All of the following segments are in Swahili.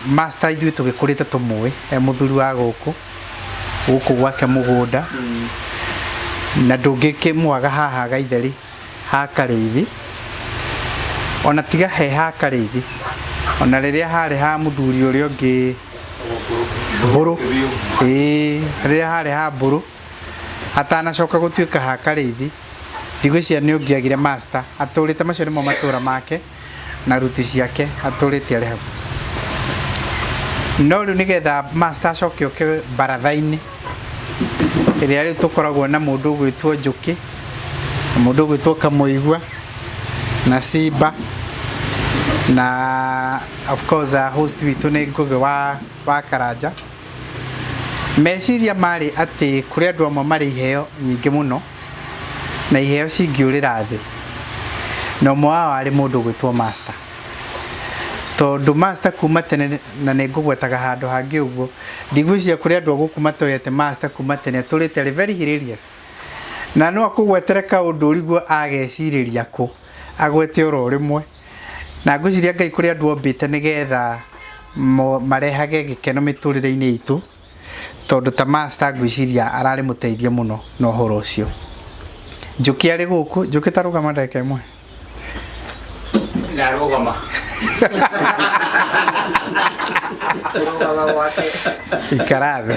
master ithuĩ tũgĩkũrĩte tũmũĩ mũthuri wa gũkũ gwake mũgũnda na ndũngĩkĩmwaga haha Gaitheri ha Karĩithi ona tiga he ha Karĩithi ona rĩrĩa harĩ ha mũthuri ũrĩa ũngĩ Mbũrũ rĩrĩa harĩ ha Mbũrũ atanacoka gũtuĩka ha Karĩithi ndigwĩciria nĩ ũngĩagire master atũrĩte macio nĩmo matũra make na ruti ciake atũrĩte arĩ hau no rĩu nĩgetha master acoke oke baratha-inĩ ĩrĩa rĩu tũkoragwo na mũndũ ũgwĩtwo Njũkĩ na mũndũ ũgwĩtwo Kamũigua na Simba na of course host witũ nĩ Ngũgĩ wa Karanja meciria marĩ atĩ kũrĩ andũ amwe marĩ iheo nyingĩ mũno na iheo cingĩũrĩra thĩ na ũmwe wao arĩ mũndũ ũgwĩtwo master tondũ master kuma tene na nĩ ngũgwetaga handũ hangĩ ũguo ndigwĩciria kũrĩ andũ agũkũ matoyete master kuma tene tũrĩte arĩ very hilarious na no akũgwetere kaũndũ ũriguo agecirĩria kũ agwete oro rĩmwe na ngwĩciria Ngai kũrĩ andũ ombĩte nĩgetha marehage gĩkeno mĩtũrĩre-inĩ itũ tondũ ta master ngwĩciria ararĩ mũteithia mũno na ũhoro ũcio Njũkĩ arĩ gũkũ Njũkĩ ta rũgama ndagĩka ĩmwe na rũgama ikarathĩ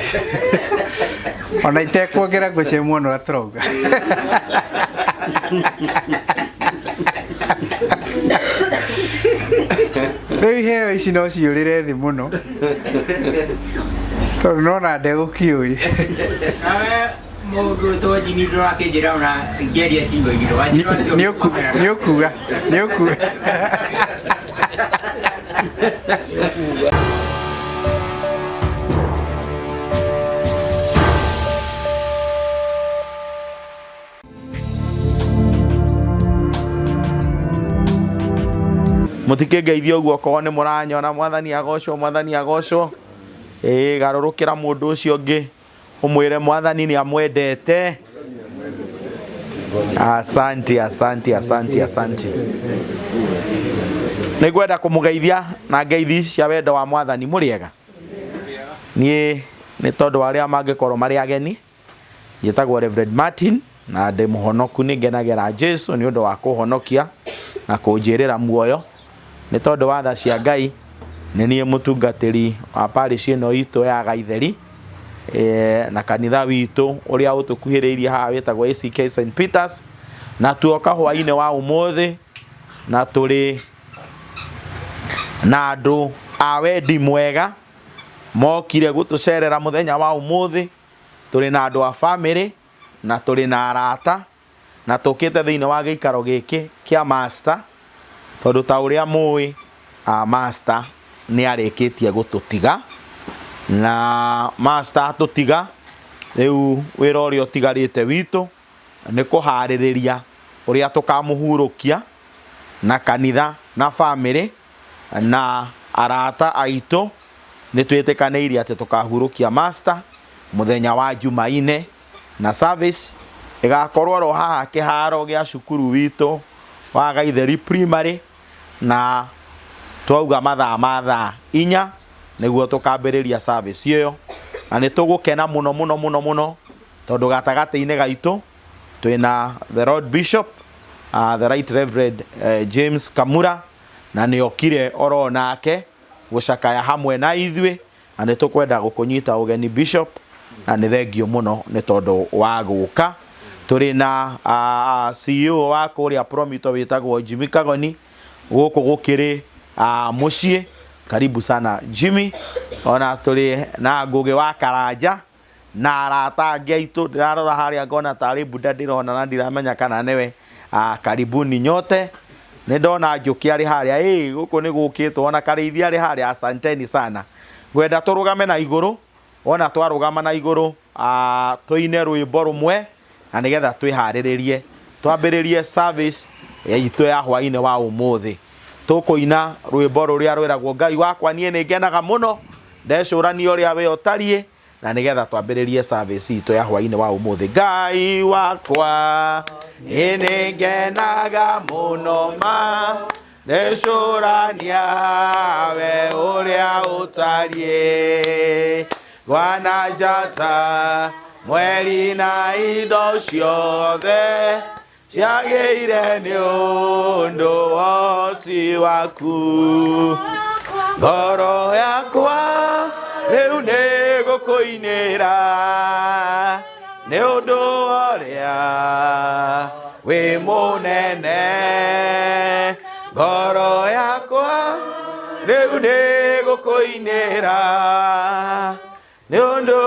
ona itekuongerera ngwĩciria muono ũrĩa tũrauga rĩu iheo ici no ciũrĩre thĩ mũno tondũ nona ndegũkĩũĩ mũndũ to Jimmy ndũrakĩnjĩra ona ngĩaria ciugo igĩrĩ nĩ ũkuga mutikĩngeithia ũguo korwo nĩ mũranyona mwathani agocwo garũrũkĩra mũndũ ũcio ũngĩ umwĩre mwathani nĩ amwendete asante nĩngwenda kũmũgeithia na ngeithi cia wendo wa mwathani mũrĩega niĩ nĩ tondũ arĩa mangĩkorwo marĩ ageni njĩtagwo Reverend Martin na ndĩ mũhonoku nĩ ngenagĩra Jesu nĩ ũndũ wa kũhonokia na kũnjĩrĩra muoyo nĩ tondũ wa tha cia Ngai nĩ niĩ mũtungatĩri wa parish ĩno itũ ya Gaitheri na kanitha witũ ũrĩa ũtũkuhĩrĩirie haha wĩtagwo ACK St Peters na tuoka hwainĩ wa ũmũthĩ na tũrĩ na andũ a wendi mwega mokire gũtũcerera mũthenya wa ũmũthĩ tũrĩ na andũ a family na tũrĩ na arata na tũkĩte thĩinĩ wa gĩikaro gĩkĩ kĩa master tondũ ta ũrĩa mũĩ master nĩ arĩkĩtie gũtũtiga na master atũtiga rĩu wĩra ũrĩa ũtigarĩte witũ nĩ kũharĩrĩria ũrĩa tũkamũhurũkia na kanitha na family na arata aitũ nĩ twĩtĩkanĩirie atĩ tũkahurũkia master mũthenya wa Jumaine na service ĩgakorwo ro haha kĩharo gĩa cukuru witũ wa Gaitheri primary na twauga mathaa 4 nĩguo tũkambĩrĩria service ĩyo na nĩ tũgũkena mũno tondũ gatagatĩ-inĩ gaitũ twĩna the Lord Bishop the Right Reverend James Kamura na nĩ okire oro nake gũcakaya hamwe na ithuĩ na nĩ tũkwenda gũkũnyita ũgeni Bishop na nĩ thengio mũno nĩ tondũ wa gũka tũrĩ na CEO wa kũrĩa Promito wĩtagwo Jimmy Kagoni gũkũ gũkĩrĩ mũciĩ karibu sana Jimmy ona tũrĩ na Ngũgĩ wa Karanja na arata angĩ aitũ ndĩrarora harĩa ngona tarĩ bunda ndĩrona na ndiramenya kana nĩwe karibuni nyote nĩ ndona Njũkĩ arĩ harĩa gũkũ nĩ gũkĩtwo ona Karĩithi arĩ harĩa asanteni sana ngwenda tũrũgame na igũrũ ona twarũgama na igũrũ tũine rwĩmbo rũmwe na nĩgetha twĩharĩrĩrie twambĩrĩrie service itũ ya hwainĩ wa ũmũthĩ tũkũina rwĩmbo rũrĩa rwĩragwo Ngai wakwa niĩ nĩ ngenaga mũno ndecũrania ũrĩa we ũtariĩ na nĩgetha twambĩrĩrie service itũ ya hwainĩ wa ũmũthĩ Ngai wakwa nĩ ngenaga mũno Neshorania we uria utarie Gwana jata mweri na indo ciothe ciagĩire nĩ ũndũ wa ũhoti waku ngoro yakwa rĩu nĩ gũkũinĩra nĩ ũndũ ũrĩa wĩ mũnene ngoro yakwa rĩu nĩ gũkũinĩra nĩ ũndũ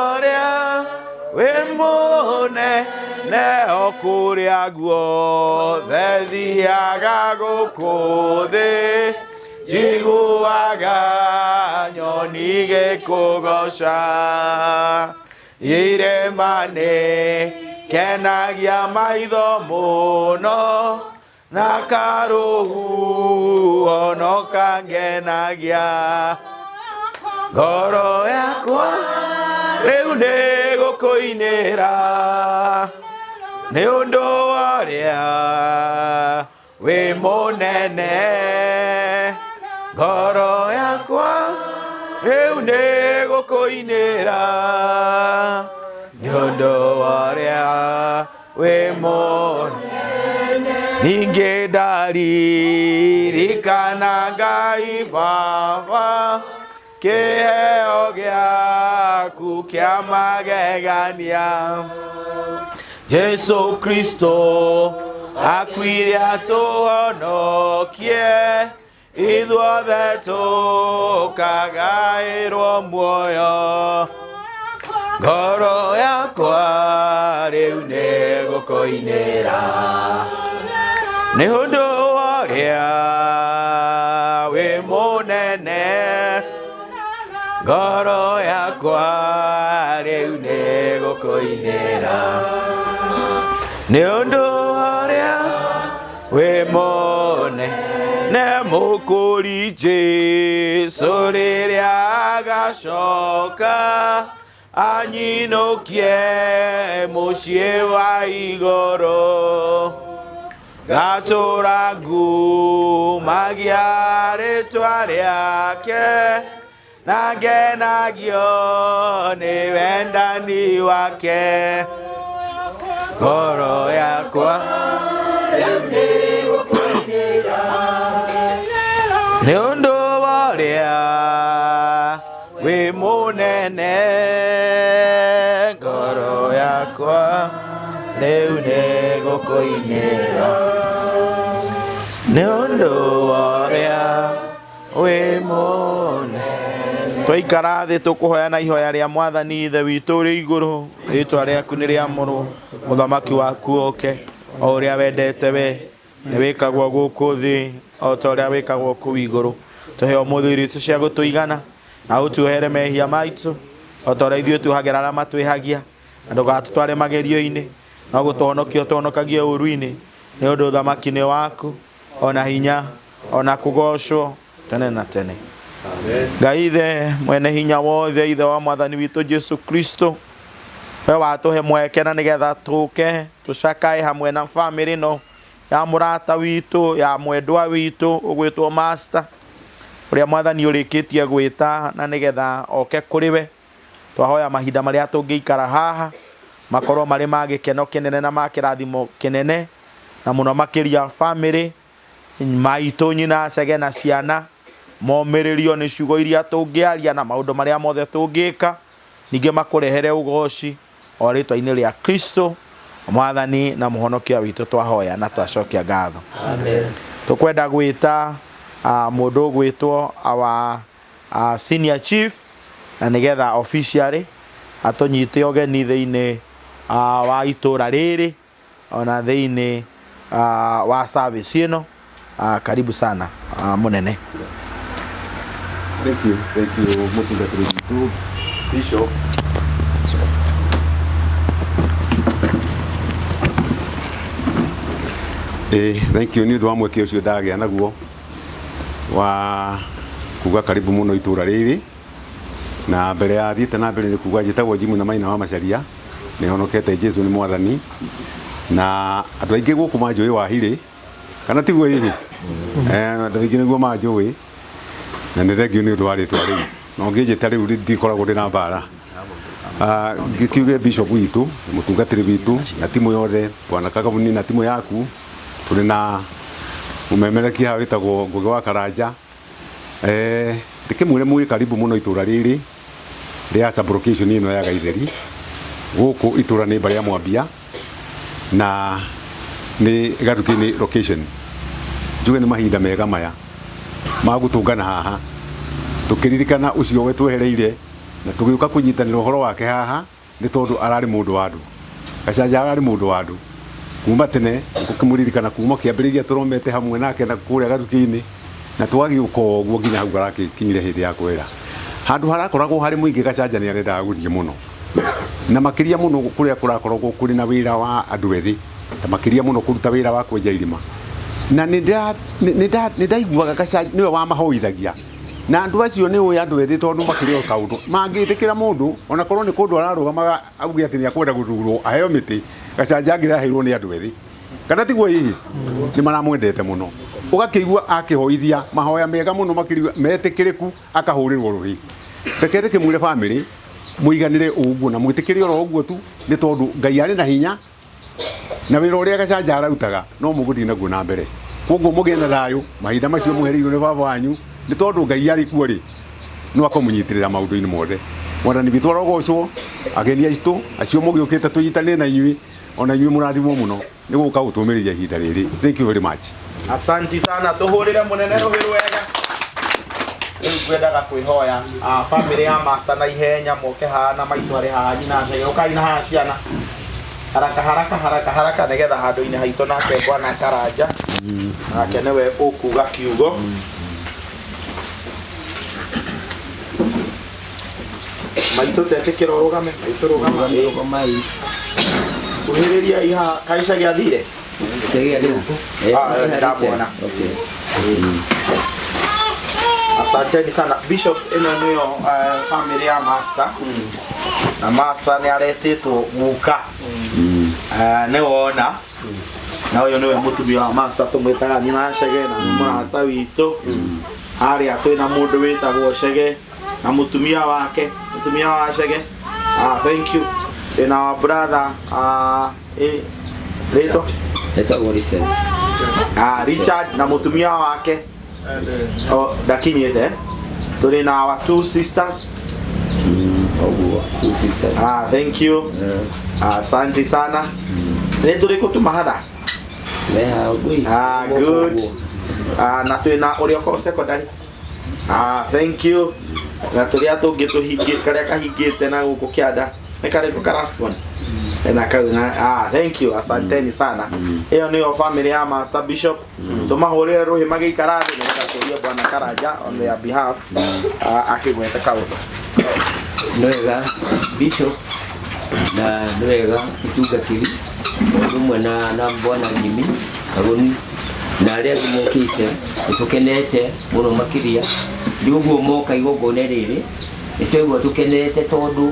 ũrĩa wĩ mũnene o kũrĩa guothe thiaga gũkũ thĩ njiguaga nyoni gĩkũgoca irĩma-inĩ kenagia maitho mũno na karũhu ono kangenagia ngoro yakwa rĩu nĩ gũkũinĩra nĩ ũndũ ũrĩa wĩ mũnene ngoro yakwa rĩu nĩ gũkũinĩra nĩ ũndũ ũrĩa wĩ mũnene ningĩ ndaririkana Ngai Baba kĩheo gĩaku kĩa magegania Jesu Kristo akuire atũhonokie ithuothe tũkagaĩrwo muoyo ngoro yakwa rĩu nĩ gũkũinĩra nĩ ũndũ ũrĩa wĩ mũnene ngoro yakwa rĩu nĩ gũkũinĩra nĩ ũndũ ũrĩa wĩ mũnene mũkũri Jesũ rĩrĩa agacoka anyinũkie mũciĩ wa igũrũ gatũra ngumagia rĩtwa rĩake na ngenagio nĩ wendani wake ngoro yakwa nĩ ũndũ ũrĩa wĩ mũnene ngoro yakwa rĩu nĩ gũkũinĩra nĩ ũndũ ũrĩa wĩ mũnene twaikara thĩ tũkũhoyana ihoya rĩa Mwathani Ithe witũ ũrĩ igũrũ rĩĩtwa rĩaku nĩ rĩamũrwo mũthamaki waku oke o ũrĩa wendete we nĩ wĩkagwo gũkũ thĩ o ta ũrĩa wĩkagwo kũu igũrũ tũhe ũmũthĩ irio cia gũtũigana na ũtuohere mehia maitũ o ta ũrĩa ithuĩ tuohagĩra arĩa matwĩhagia na ndũgatũtware magerio-inĩ no gũtũhonokia ũtũhonokagie ũũru-inĩ nĩ ũndũ ũthamaki nĩ waku ona hinya ona kũgocwo tene na tene. Ngai Ithe mwene hinya wothe Ithe wa Mwathani witũ Jesu Kristo we watũhe mweke na nĩgetha tũke tũcakae hamwe na family no ya mũrata witũ ya mwendwa witũ ũgwĩtwo Master ũrĩa Mwathani ũrĩkĩtie gwĩta na nĩgetha oke kũrĩ we twahoya mahinda marĩa tũngĩikara haha makorwo marĩ ma gĩkeno kĩnene na ma kĩrathimo kĩnene na mũno makĩria family maitũ nyina cege na ciana momĩrĩrio nĩ ciugo iria tũngĩaria na maũndũ marĩa mothe tũngĩka ningĩ makũrehere ũgoci o rĩtwa-inĩ rĩa Kristo Mwathani na mũhonokia witũ twahoya na twacokia ngatho. Amen. Tũkwenda gwĩta mũndũ ũgwĩtwo our senior chief na nĩgetha officially atũnyite ũgeni thĩinĩ wa itũra rĩrĩ ona thĩinĩ wa service ĩno. Karibu sana mũnene. Thank you mũtungatĩri witũ Bishop. Thank you nĩ ũndũ wa mweke ũcio ndagĩa naguo wa kuga karibu mũno itũra rĩrĩ na mbere ya thiĩte na mbere nĩ kuga njĩtagwo Jimmy na Maina wa Macharia nĩ honokete Jesu nĩ Mwathani na andũ aingĩ gũkũ manjũĩ Wahire kana tiguo hihi ndaviki niguo manjũĩ na nĩ thengio nĩ ũndũ wa rĩtwa rĩu no ngĩnjĩta rĩu ndikoragwo ndĩ na mbara ngĩkiuge bishop witũ mũtungatĩri witũ na timu yothe bwana Kagabuni na timu yaku tũrĩ na mũmemerekia haha wĩtagwo Ngũgĩ wa Karanja ndĩkĩmwĩre mũrĩ karibu mũno itũra rĩrĩ rĩa sub-location ĩno ya Gaitheri gũkũ itũra nĩ mbarĩ ya Mwambia na nĩ Gathukĩ-inĩ location njuge nĩ mahinda mega maya magũtũngana haha tũkĩririkana ũcio we twehereire na tũgĩũka kũnyitanĩra ũhoro wake haha nĩ tondũ ararĩ mũndũ wa andũ Gacanja ararĩ mũndũ wa andũ kuma tene gũkĩmũririkana kuma kĩambĩrĩria tũromete hamwe nake na kũrĩa Gathukĩ-inĩ na twagĩũka ũguo nginya hau arakĩkinyire hĩndĩ ya kwĩra handũ harakoragwo harĩ mũingĩ Gacanja nĩ arendaga gũthiĩ mũno na makĩria mũno kũrĩa kũrakoragwo kũrĩ na wĩra wa andũ ethĩ ta makĩria mũno kũruta wĩra wa kwenja irima na nĩ ndaiguaga Gacanja nĩwe wamahoithagia na andũ acio nĩ ũĩ andũ ethĩ tondũ makĩrĩ o kaũndũ mangĩtĩkĩra mũndũ ona korwo nĩ kũndũ ararũgamaga auge atĩ nĩ akwenda gũthurwo aheo mĩtĩ Gacanja angĩraheirwo nĩ andũ ethĩ kana tiguo hihi nĩ maramwendete mũno ũgakĩigua akĩhoithia mahoya mega mũno makĩria metĩkĩrĩku akahũrĩrwo rũhĩ reke ndĩkĩmwĩre bamĩrĩ mũiganĩre ũguo na mwĩtĩkĩre oro ũguo tu nĩ tondũ Ngai arĩ na hinya na wĩra ũrĩa Gacanja arutaga no mũgũthiĩ naguo na mbere koguo mũgĩe na thayũ mahinda macio mũhereirwo nĩ baba wanyu nĩ tondũ Ngai arĩ kuo rĩ no akamũnyitĩrĩra maũndũ-inĩ mothe mwathani witũ arogocwo ageni aitũ acio mũgĩũkĩte tũnyitanĩre na inyuĩ ona inyuĩ mũrathimwo mũno nĩ gũka gũtũmĩrĩria ihinda rĩrĩ thank you very much Asanti sana tuhurire munene rũhĩ rwega rĩu ngwendaga kwĩhoya family ya master na ihenya moke haha na maitũ arĩ haha nyina cege ũkai na haha ciana haraka nĩgetha handũ-inĩ haitũ nake Bwana Karanja nake nĩwe ũkuga kiugo maitũ tetĩkĩra ũrũgame maitũ rũgama kuhĩrĩria iha kaica gĩathire ndamwona asanteni sana Bishop ĩno nĩyo family ya master na master nĩ aretĩtwo guka nĩ wona na ũyũ nĩwe mũtumia wa master tũmwĩtaga nyina Cege na nĩ mũrata witũ harĩa twĩna mũndũ wĩtagwo Cege na mũtumia wake mũtumia wa Cege thank you and our brother Rito Richard na mũtumia wake ndakinyĩte tũrĩ na our two sisters thank you asante sana nĩ tũrĩ kũtũmahatha good na twĩna ũrĩa ũkorwo secondary thank you na tũrĩa tũngĩ tũhingĩ karĩa kahingĩte na gũkũ kĩanda nĩ karĩkũ ka last one na kauna thank you asanteni sana hiyo nĩyo family ya Master Bishop tumahũrĩre rũhĩ magĩikara thĩ nĩgetha tũrie Bwana Karanja on their behalf akĩgweta kaũndũ nĩwega Bishop na nĩwega mũtungatĩri ũmwe na Bwana Jimmy Kagoni na arĩa mokĩte tũkenete mũno makĩria nĩ ũguo moka igongona rĩrĩ nĩtũigua tũkenete tondũ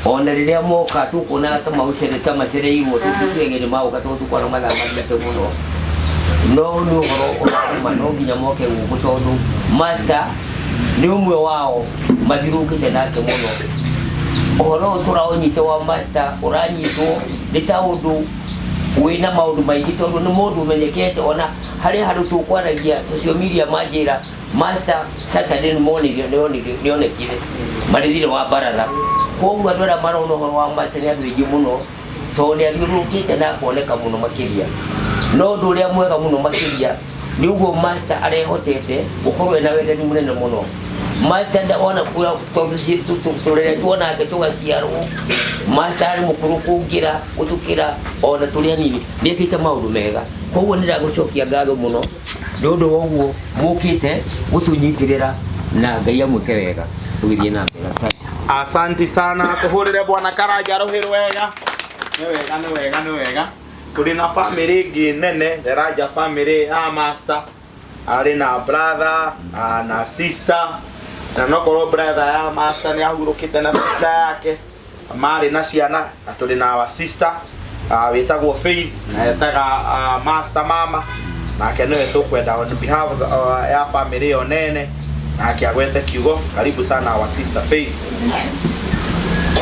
ona rĩrĩa moka tukuona ta maũcere ta macereirwo tũkĩgere maũka tũkwana mathaa maingĩ mũno no nĩ ũhoro no nginya moke gũkũ tondũ Master nĩ ũmwe wao mathirũkĩte nake mũno ũhoro tũraũnyite wa Master ũranyitwo nĩ ta ũndũ wĩna maũndũ maingĩ tondũ nĩ mũndũ ũmenyekete ona harĩa handũ tũkwaragia social media manjĩra Master Saturday morning nĩonekire marĩthire wa Barara koguo andũ arĩa marona ũhoro wa Master nĩ andũ aingĩ mũno tondũ nĩ athiũrũrũkĩte na kuoneka mũno makĩria no ũndũ ũrĩa mwega mũno makĩria nĩ ũguo Master arehotete gũkorwo ena wendani mũnene mũno Master ndaona kuya tũreretwo nake tũgaciarwo Master arĩ mũkũrũ kũngĩra gũtũkĩra ona tũrĩ anini nĩekĩte maũndũ mega koguo nĩ ndagũcokia ngatho mũno nĩ ũndũ wa ũguo mũkĩte gũtũnyitĩrĩra na Ngai amwĩke wega tũgĩthiĩ na mbere asante sana tuhurire Bwana Karanja rũhĩ rwega nĩ wega tũrĩ na family ĩngĩ nene the Raja family ya Master arĩ na brother na sister na nokorwo brother ya Master nĩ ahurũkĩte na sister yake marĩ na ciana na tũrĩ na wa sister wĩtagwo Faith na etaga Master mama nake niwe tukwenda on behalf ya family yo nene nake agwete kiugo. Karibu sana our sister Faith.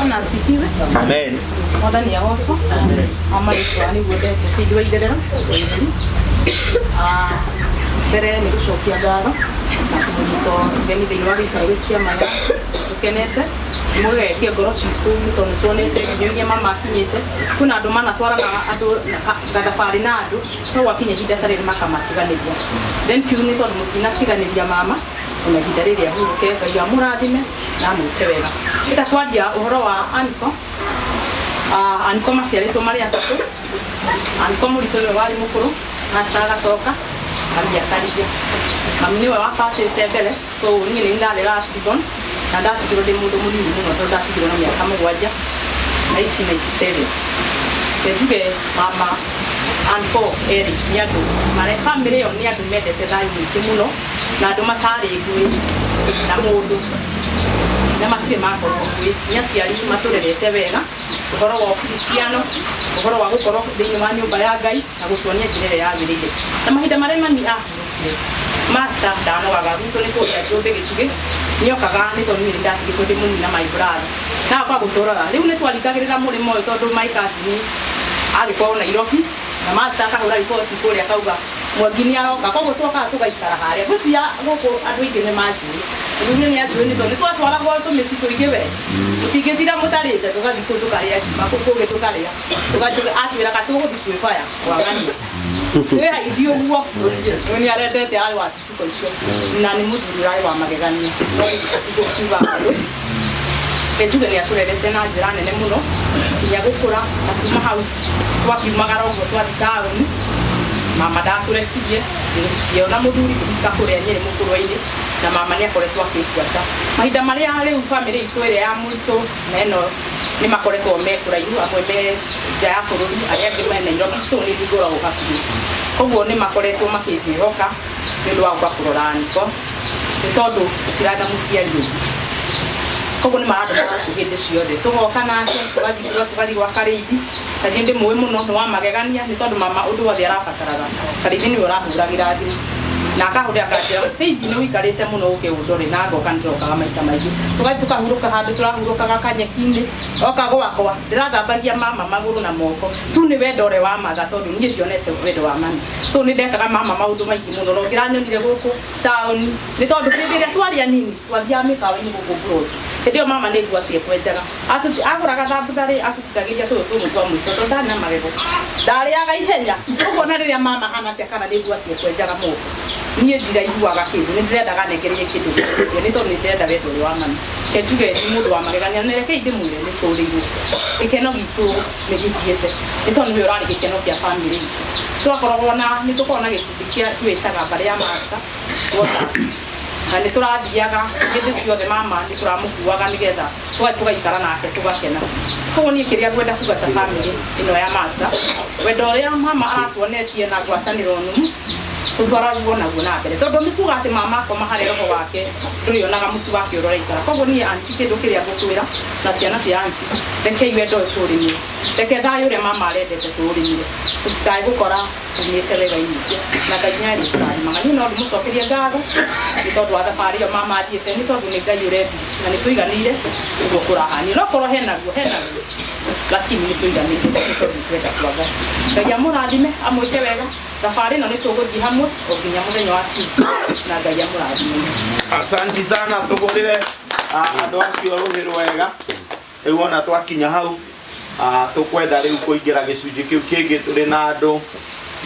Ona asifiwe. Amen. Mwathani ya goco. Mama ritwa ni gwendete kĩndũ itherero. Mbere nĩ gũcokia ngatho na kũmũnyito thĩinĩ thĩinĩ wa gĩikaro gĩkĩ kĩa maya tũkenete mwĩgetie ngoro citũ tondũ tuonete nginya mama akinyĩte. Kuna andũ manatwarana andũ gathabarĩ na andũ no gwakinya ihinda tarĩ makamatiganĩria. Then kiugo nĩ tondũ mũtinatiganĩria mama ona ihinda rĩrĩa hurũke. Ngai amũrathime na amwĩke wega. Ĩta twaria ũhoro wa Aniko. Aniko maciarĩtwo marĩ atatũ. Aniko mũritũ ũrĩa warĩ mũkũrũ Master agacoka Karibia. Mami niwe wapacĩte mbere, so niĩ nĩ ndarĩ last born na ndatigirwo ndĩ mũndũ mũnini mũno tondũ ndatigirwo na mĩaka 7 1997. Njuge mama Aniko eri nĩ andũ marĩ family ĩyo nĩ andũ mendete thayũ mũingĩ mũno na andũ matarĩ ngũĩ na mũndũ na matirĩ makorwo ngũĩ. Nĩ aciari matũrerete wega ũhoro wa Kristiano, ũhoro wa gũkorwo thĩinĩ wa nyũmba ya Ngai na gũtuonia njĩra ĩrĩa yagĩrĩire. Na mahinda marĩa mami ahurũkire Master ndanogaga gwitũ nĩ kũrĩa Njũmbĩ Gĩtugĩ nĩokaga nĩ tondũ niĩ ndatigĩtwo ndĩ mũnini na my brother na akwa gũtũraga. Rĩu nĩ twaringagĩrĩra mũrĩmo ũyũ tondũ my cousin agĩkorwo Nairobi na Master akahũra riboti kũrĩa akauga Mwangi nĩ aroka, koguo twokaga tũgaikara harĩa. Gũcia gũkũ andũ aingĩ nĩ manjũĩ. Nduge nĩ anjũĩ nĩ tondũ nĩ twatwaragwo tũmĩci tũingĩ we. Tũtingĩthira mũtarĩte tũgathiĩ kũu tũkarĩa ngima kũu kũngĩ tũkarĩa. Atwĩraga tũgũthiĩ kwĩbaya wagania. Nĩ haidi ũguo nĩ arendete arĩ wa tuko icio na nĩ mũthuri ũrarĩ wa magegania. No gũkiuga andũ njuge nĩ atũrerete na njĩra nene mũno nginya gũkũra na kuma hau twakiumagara ũguo twathiĩ taũni. Mama ndatũrekirie ngĩona mũthuri ngĩhika kũrĩa Nyĩrĩ mũkũrũ-inĩ na mama nĩ akoretwo akĩbuata. Mahinda marĩa rĩu family itũ ĩrĩa ya mũritũ na ĩno nĩ makoretwo me kũraihu, amwe me nja ya bũrũri, arĩa angĩ me Nairobi, so nĩ ngoragwo hakuhĩ. Koguo nĩ makoretwo makĩnjĩhoka nĩ ũndũ wa gũka kũrora Aniko nĩ tondũ tũtirana mũciari ũngĩ. Koguo nĩ maratũmara hĩndĩ ciothe tũgoka nake tũgathiĩ gwa Karĩithi. Kaingĩ ndĩ mũĩ mũno nĩ wa magegania nĩ tondũ mama ũndũ wothe arabataraga Karĩithi nĩwe ũrahũragĩra thimũ na akahũrĩra akanjĩra Faith nĩ ũikarĩte mũno ũkĩũndore na ngoka nĩndokaga maita maingĩ. Tũgathiĩ tũkahurũka handũ tũrahurũkaga kanyeki-inĩ oka gwakwa ndĩrathambagia mama magũrũ na moko tu nĩ wendo ũrĩa wa matha tondũ niĩ ndionete wendo wa mami. So nĩ ndekaga mama maũndũ maingĩ mũno no ngĩranyonire gũkũ taũni nĩ tondũ hĩndĩ ĩrĩa twarĩ anini twathiaga mĩkawa-inĩ gũkũ Broad. Hĩndĩ ĩyo mama nĩ ngua ciekwenjaga agũraga thambutharĩ atũtikagĩria tũyũ tũmwe twa mũico tondũ ndarĩ na magego ndarĩaga ihenya. Ũguo na rĩrĩa mama anake kana nĩ ngua ciekwenjaga moko niĩ ndiraiguaga kĩndũ nĩ ndĩrendaga nekererie kĩndũ nĩ tondũ nĩ ndĩrenda wendo ũrĩa wa mami. Ke njuge nĩ mũndũ wa magegania na rekei ndĩmwĩre nĩ tũrĩirwo gĩkeno gitũ nĩ gĩthiĩte nĩ tondũ nĩwe ũrarĩ gĩkeno kĩa family itũ. Twakoragwo na nĩ tũkoragwo na gĩkundi kĩa twĩtaga mbarĩ ya Master na nĩ tũrathiaga hĩndĩ ciothe mama nĩ tũramũkuaga nĩgetha tũgaikara nake tũgakena. Koguo niĩ kĩrĩa ngwenda kuga ta family ĩno ya Master wendo ũrĩa mama aratuonetie na ngwatanĩro nũmu tũtwaragwo naguo na mbere tondũ nĩ kuga atĩ mama akoma harĩ roho wake ndũrĩonaga mũciĩ wake ũroraikara. Koguo niĩ anti kĩndũ kĩrĩa ngũkwĩra na ciana cia anti rekei wendo ũyũ tũrĩmire, reke thayũ ũrĩa mama arendete tũrĩmire, tũtikae gũkora tumĩte wega-inĩ icio na Ngai nĩ arĩtũrahimaga. Niĩ no ndĩmũcokerie ngatho nĩ tondũ wa thabarĩ ĩyo mama athiĩte nĩ tondũ nĩ Ngai ũrendi na nĩ tũiganĩire ũguo kũrahania. No korwo henaguo lakini nĩ tũiganĩire nĩ tondũ twenda twa Ngai. Ngai amũrathime amwĩke wega. Thabarĩ ĩno nĩ tũgũthiĩ hamwe o nginya mũthenya wa Tuesday na Ngai amũrathime. Asanti sana tũgũrĩre andũ acio rũhĩ rwega. Rĩu ona twakinya hau tũkwenda rĩu kũingĩra gĩcunjĩ kĩu kĩngĩ tũrĩ na andũ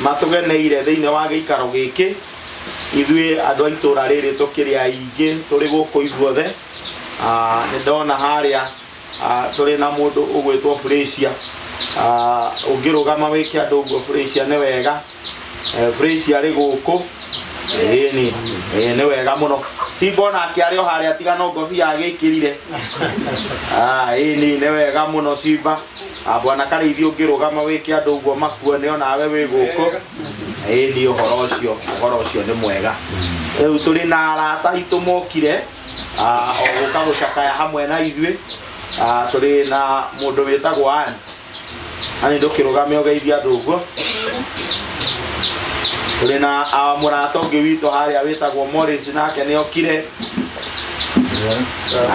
matũgeneire thĩinĩ wa gĩikaro gĩkĩ. Ithuĩ andũ a itũũra rĩrĩ tũkĩrĩ aingĩ tũrĩ gũkũ ithuothe. Nĩ ndona harĩa tũrĩ na mũndũ ũgwĩtwo Frĩcia. Ũngĩrũgama wĩke andũ ũguo Frĩcia nĩ wega. Frĩcia arĩ gũkũ nĩ wega mũno. Simba nake arĩ o harĩa tiga no ngobia agĩkĩrire. Nĩ wega mũno Simba. Bwana Karĩithi ũngĩrũgama wĩke andũ ũguo makuone onawe wĩ gũkũ. Nĩ ũhoro ũcio nĩ mwega. Rĩu tũrĩ na arata aitũ mokire o gũka gũcakaya hamwe na ithuĩ. Tũrĩ na mũndũ wĩtagwo Ann. Ann ndũkĩrũgame ũgeithie andũ ũguo. tuli na murata ungi witu haria witagwo Morris nake ni okire.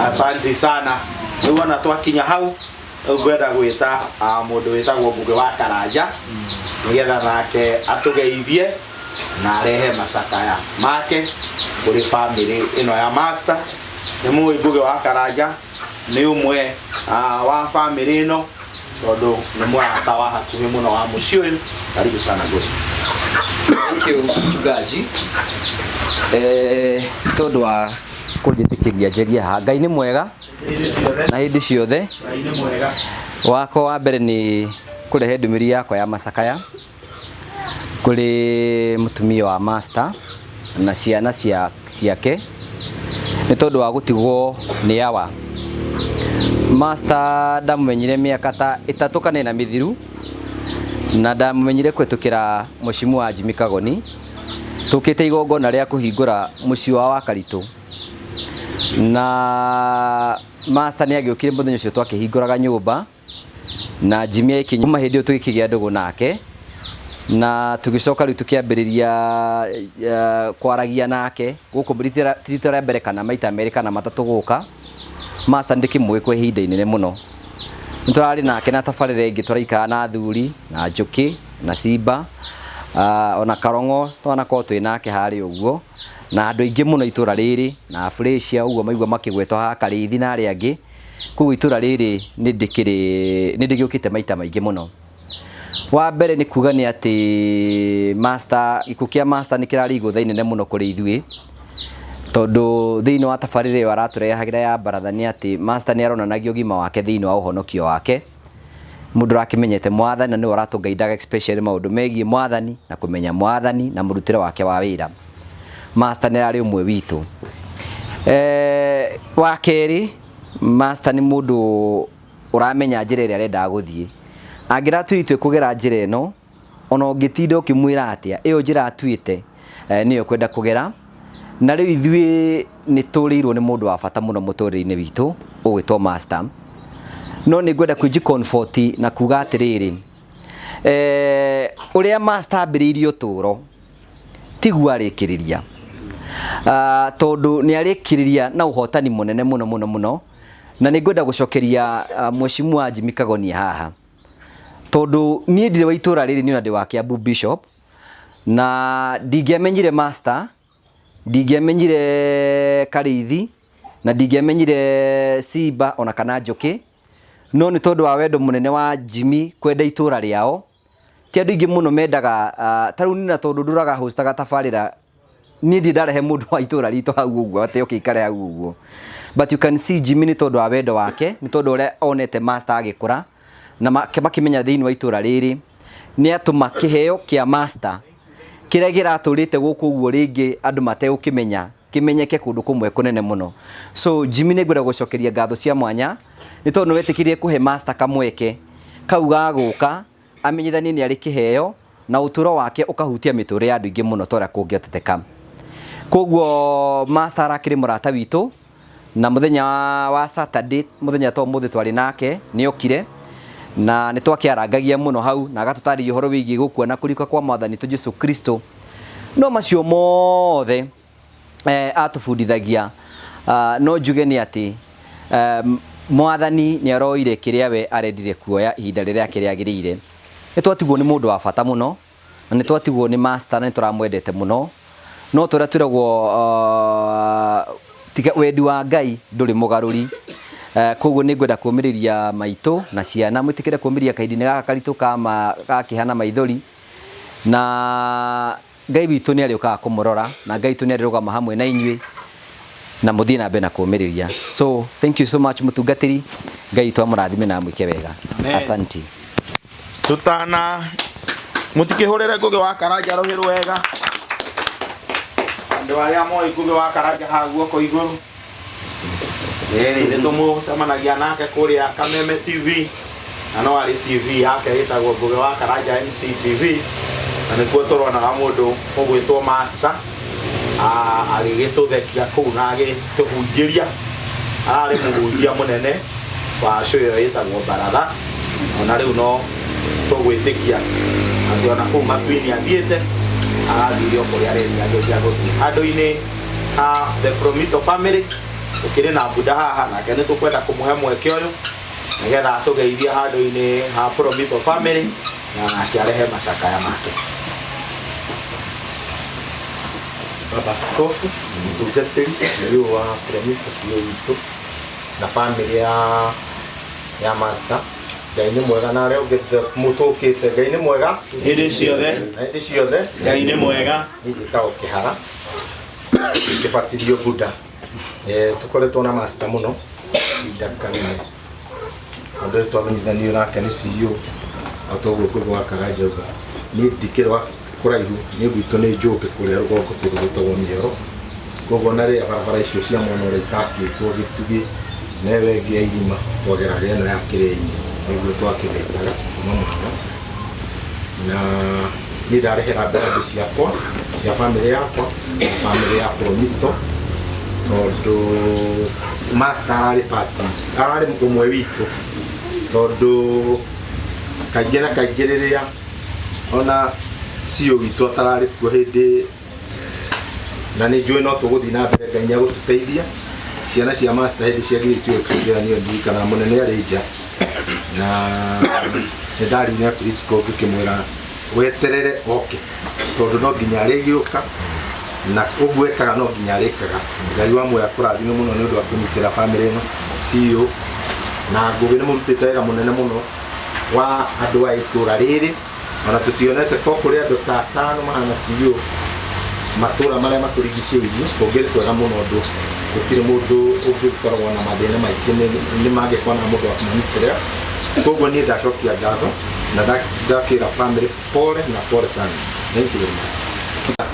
Asante sana. Riu ona twakinya hau ngwenda gwita mundu witagwo Ngugi wa Karanja nigetha nake atugeithie na arehe macakaya make kuri family ino ya Master. Ni muwi Ngugi wa Karanja ni umwe wa family ino tondu ni murata wa hakuhi muno wa muciĩ uyu. Karibu sana Ngugi. Thank you mchungaji. Tondu wa kunjitikiria njerie ha Ngai ni mwega na hindi ciothe. Ngai ni mwega. Wako wa mbere ni kurehe ndumiri yakwa ya macakaya kuri mutumia wa Master na ciana ciake ni tondu wa gutigwo ni awa. Master ndamumenyire miaka ta 3 kana na mithiru na ndamumenyire kwetukira mushimu wa Jimmy Kagoni tukite igongona ria kuhingura muci wa Karitu na Master ni agiukire muthenya ucio twakihinguraga nyumba na Jimmy ikinyuma hindi tugikigia ndugu nake na tugicoka riu tukiambiriria kwaragia nake guku ritira mbere kana maita meri kana matatu guka. Master ndikimwe kwa ihinda inene muno nturari nake na tabarire ingi turaika na thuri na njuki na simba ona karongo twanako twi nake hari uguo na andu ingi muno itura riri na Felicia uguo maigua makigwetwa ha Karithi na ari angi ku itura riri nindigiukite maita maingi muno. Wa mbere ni kuga ni ati Master ikukia Master ni kirari igutha inene muno kuri ithui tondu thiini wa tabarire yo araturehagira ya barathani ati Master ni aronanagio gima wake thiini wa uhonokio wake mundu rakimenyete mwathani na ni aratungaidaga especially maundu megie mwathani na kumenya mwathani na murutire wake wa wira. Master ni ari umwe witu. Wa keri Master ni mundu uramenya njira iria arenda guthie angira tuitwe kugera njira ino ona ungitinda ukimwira atia iyo njira atuite niyo kwenda kugera na riu ithui ni turirwo ni mundu wa bata muno muturire-ini witu ugwitwo Master no ni ngwenda kwiji comfort na kuga atiriri uria Master ambiriirio turo tiguo arikiriria tondu ni arikiriria na uhotani munene muno na ni ngwenda gucokeria mheshimiwa wa Jimmy Kagoni haha tondu nie ndire wa itura riri ni una ndi wa Kiambu Bishop na ndingiamenyire Master ndingiamenyire Karithi na ndingiamenyire Simba ona kana Njuki no ni tondu wa wendo munene wa Jimmy kwenda itura riao ti andu ingi muno mendaga taru ni na tondu nduraga hostaga tabarira ni ndarehe mundu wa itura ritu hau uguo ate ukikare hau uguo but you can see Jimmy ni tondu wa wendo wake ni tondu ule onete Master agikura na makimenya thiini wa itura riri ni atuma kiheo kia Master kiria giraturite guku uguo ringi andu mate ukimenya kimenyeke kundu kumwe kunene muno. So Jimmy ni ngwenda gucokeria ngatho cia mwanya ni tondu wetikirie kuhe Master kamweke kauga guka amenyithanie ni ari kiheo na uturo wake ukahutia miture ya andu ingi muno tora kungioteteka. Koguo Master arakiri murata witu na muthenya wa Saturday muthenya to muthi twari nake ni okire na ni twakiarangagia muno hau na agatutari uhoro wigi gukuona kurika kwa Mwathani tu Jesu Kristo no macio mothe atufundithagia no njuge ni ati Mwathani ni aroire kiria we arendire kuoya ihinda riria kiriagirire ni twatigwo ni mundu wa bata muno na ni twatigwo ni Master na ni turamwendete muno no turia twiragwo tiga wendi wa Ngai nduri mugaruri. Koguo ni ngwenda kumiriria maitu na ciana mwitikire kumiriria kaidini gaka karitu kama gakihana maithori na Ngai witu ni ari uka kumurora na Ngai tu ni ari rugama hamwe na inyui na muthii na bena kumiriria. So thank you so much mutungatiri Ngai tu amurathime na mwike wega. Asante. Tutana mutikihurire Ngugi wa Karanja ruhiru wega andu aria moi Ngugi wa Karanja ha guoko iguru ni tumucemanagia nake kuria Kameme TV na no ari TV yake itagwo Ngugi wa Karanja MC TV na nikuo turonaga mundu ugwitwo Master agigituthekia kuu na agituhunjiria ari muhunjia munene wa show iyo itagwo Baratha ona riu no tugwitikia ati ona kuu matuini athiete agathirio kũrĩa rĩrĩ agĩũkia gũthiĩ handũ-inĩ the Promito family ũkĩrĩ na bunda haha nake nĩ tũkwenda kũmũhe mweke ũyũ nĩgetha atũgeithie handũ-inĩ ha Promito family na nake arehe macakaya make. Baba Askofu mtungatĩri ũyũ wa Promito cio witũ na family ya master. Ngai nĩ mwega na arĩa ũngĩ mũtũkĩte. Ngai nĩ mwega hĩndĩ ciothe. Ngai nĩ mwega. Njĩtagwo Kĩhara ngĩbatithio Buddha. Tũkoretwo na master mũno ihinda kanene. Mũndũ ũyũ twamenyithanio nake nĩ CEO atogwo kũgwa Karanja nĩ ndikĩrwa kũraihu nĩ gwitũ nĩ Njũmbĩ kũrĩa rũgongo kũndũ gwĩtagwo Mĩoro. Koguo na rĩrĩa barabara icio cia mwena ũrĩa itakĩtwo Gĩtugĩ na ĩyo ĩngĩ ya irima twageraga ĩno ya Kĩrĩnyi nĩguo twakĩmĩtaga kuma mũhaka. Na niĩ ndarehera mberathi ciakwa cia bamĩrĩ yakwa na bamĩrĩ ya Promito tondũ master ararĩ ũmwe witũ tondũ kaingĩ na kaingĩ rĩrĩa ona CEO witũ atararĩ kuo hĩndĩ na nĩ njũĩ no tũgũthiĩ na mbere Ngai nĩagũtũteithia. Ciana cia master hĩndĩ ciagĩrĩtio kĩgeranio ndirikana mũnene arĩ nja na nĩ ndarĩire principal ngĩkĩmwĩra weterere oke tondũ no nginya arĩgĩũka na ũguo ekaga no nginya arĩkaga. Ngai wa muoya kũrathime mũno nĩ ũndũ wa kũnyitĩra bamĩrĩ ĩno CEO na Ngũgĩ nĩ mũrutĩte wĩra mũnene mũno wa andũ a itũra rĩrĩ ona tũtionete ko kũrĩ andũ ta 5 mahana CEO matũra marĩa matũrigicĩirie kũngĩrĩ kwega mũno ũndũ gũtirĩ mũndũ ũngĩkoragwo na mathĩna maingĩ nĩ mangĩkorwo na mũndũ wa kũmũnyitĩrĩra. Koguo niĩ ndacokia ngatho na ndakĩra family pole na pole sana. Thank you very much.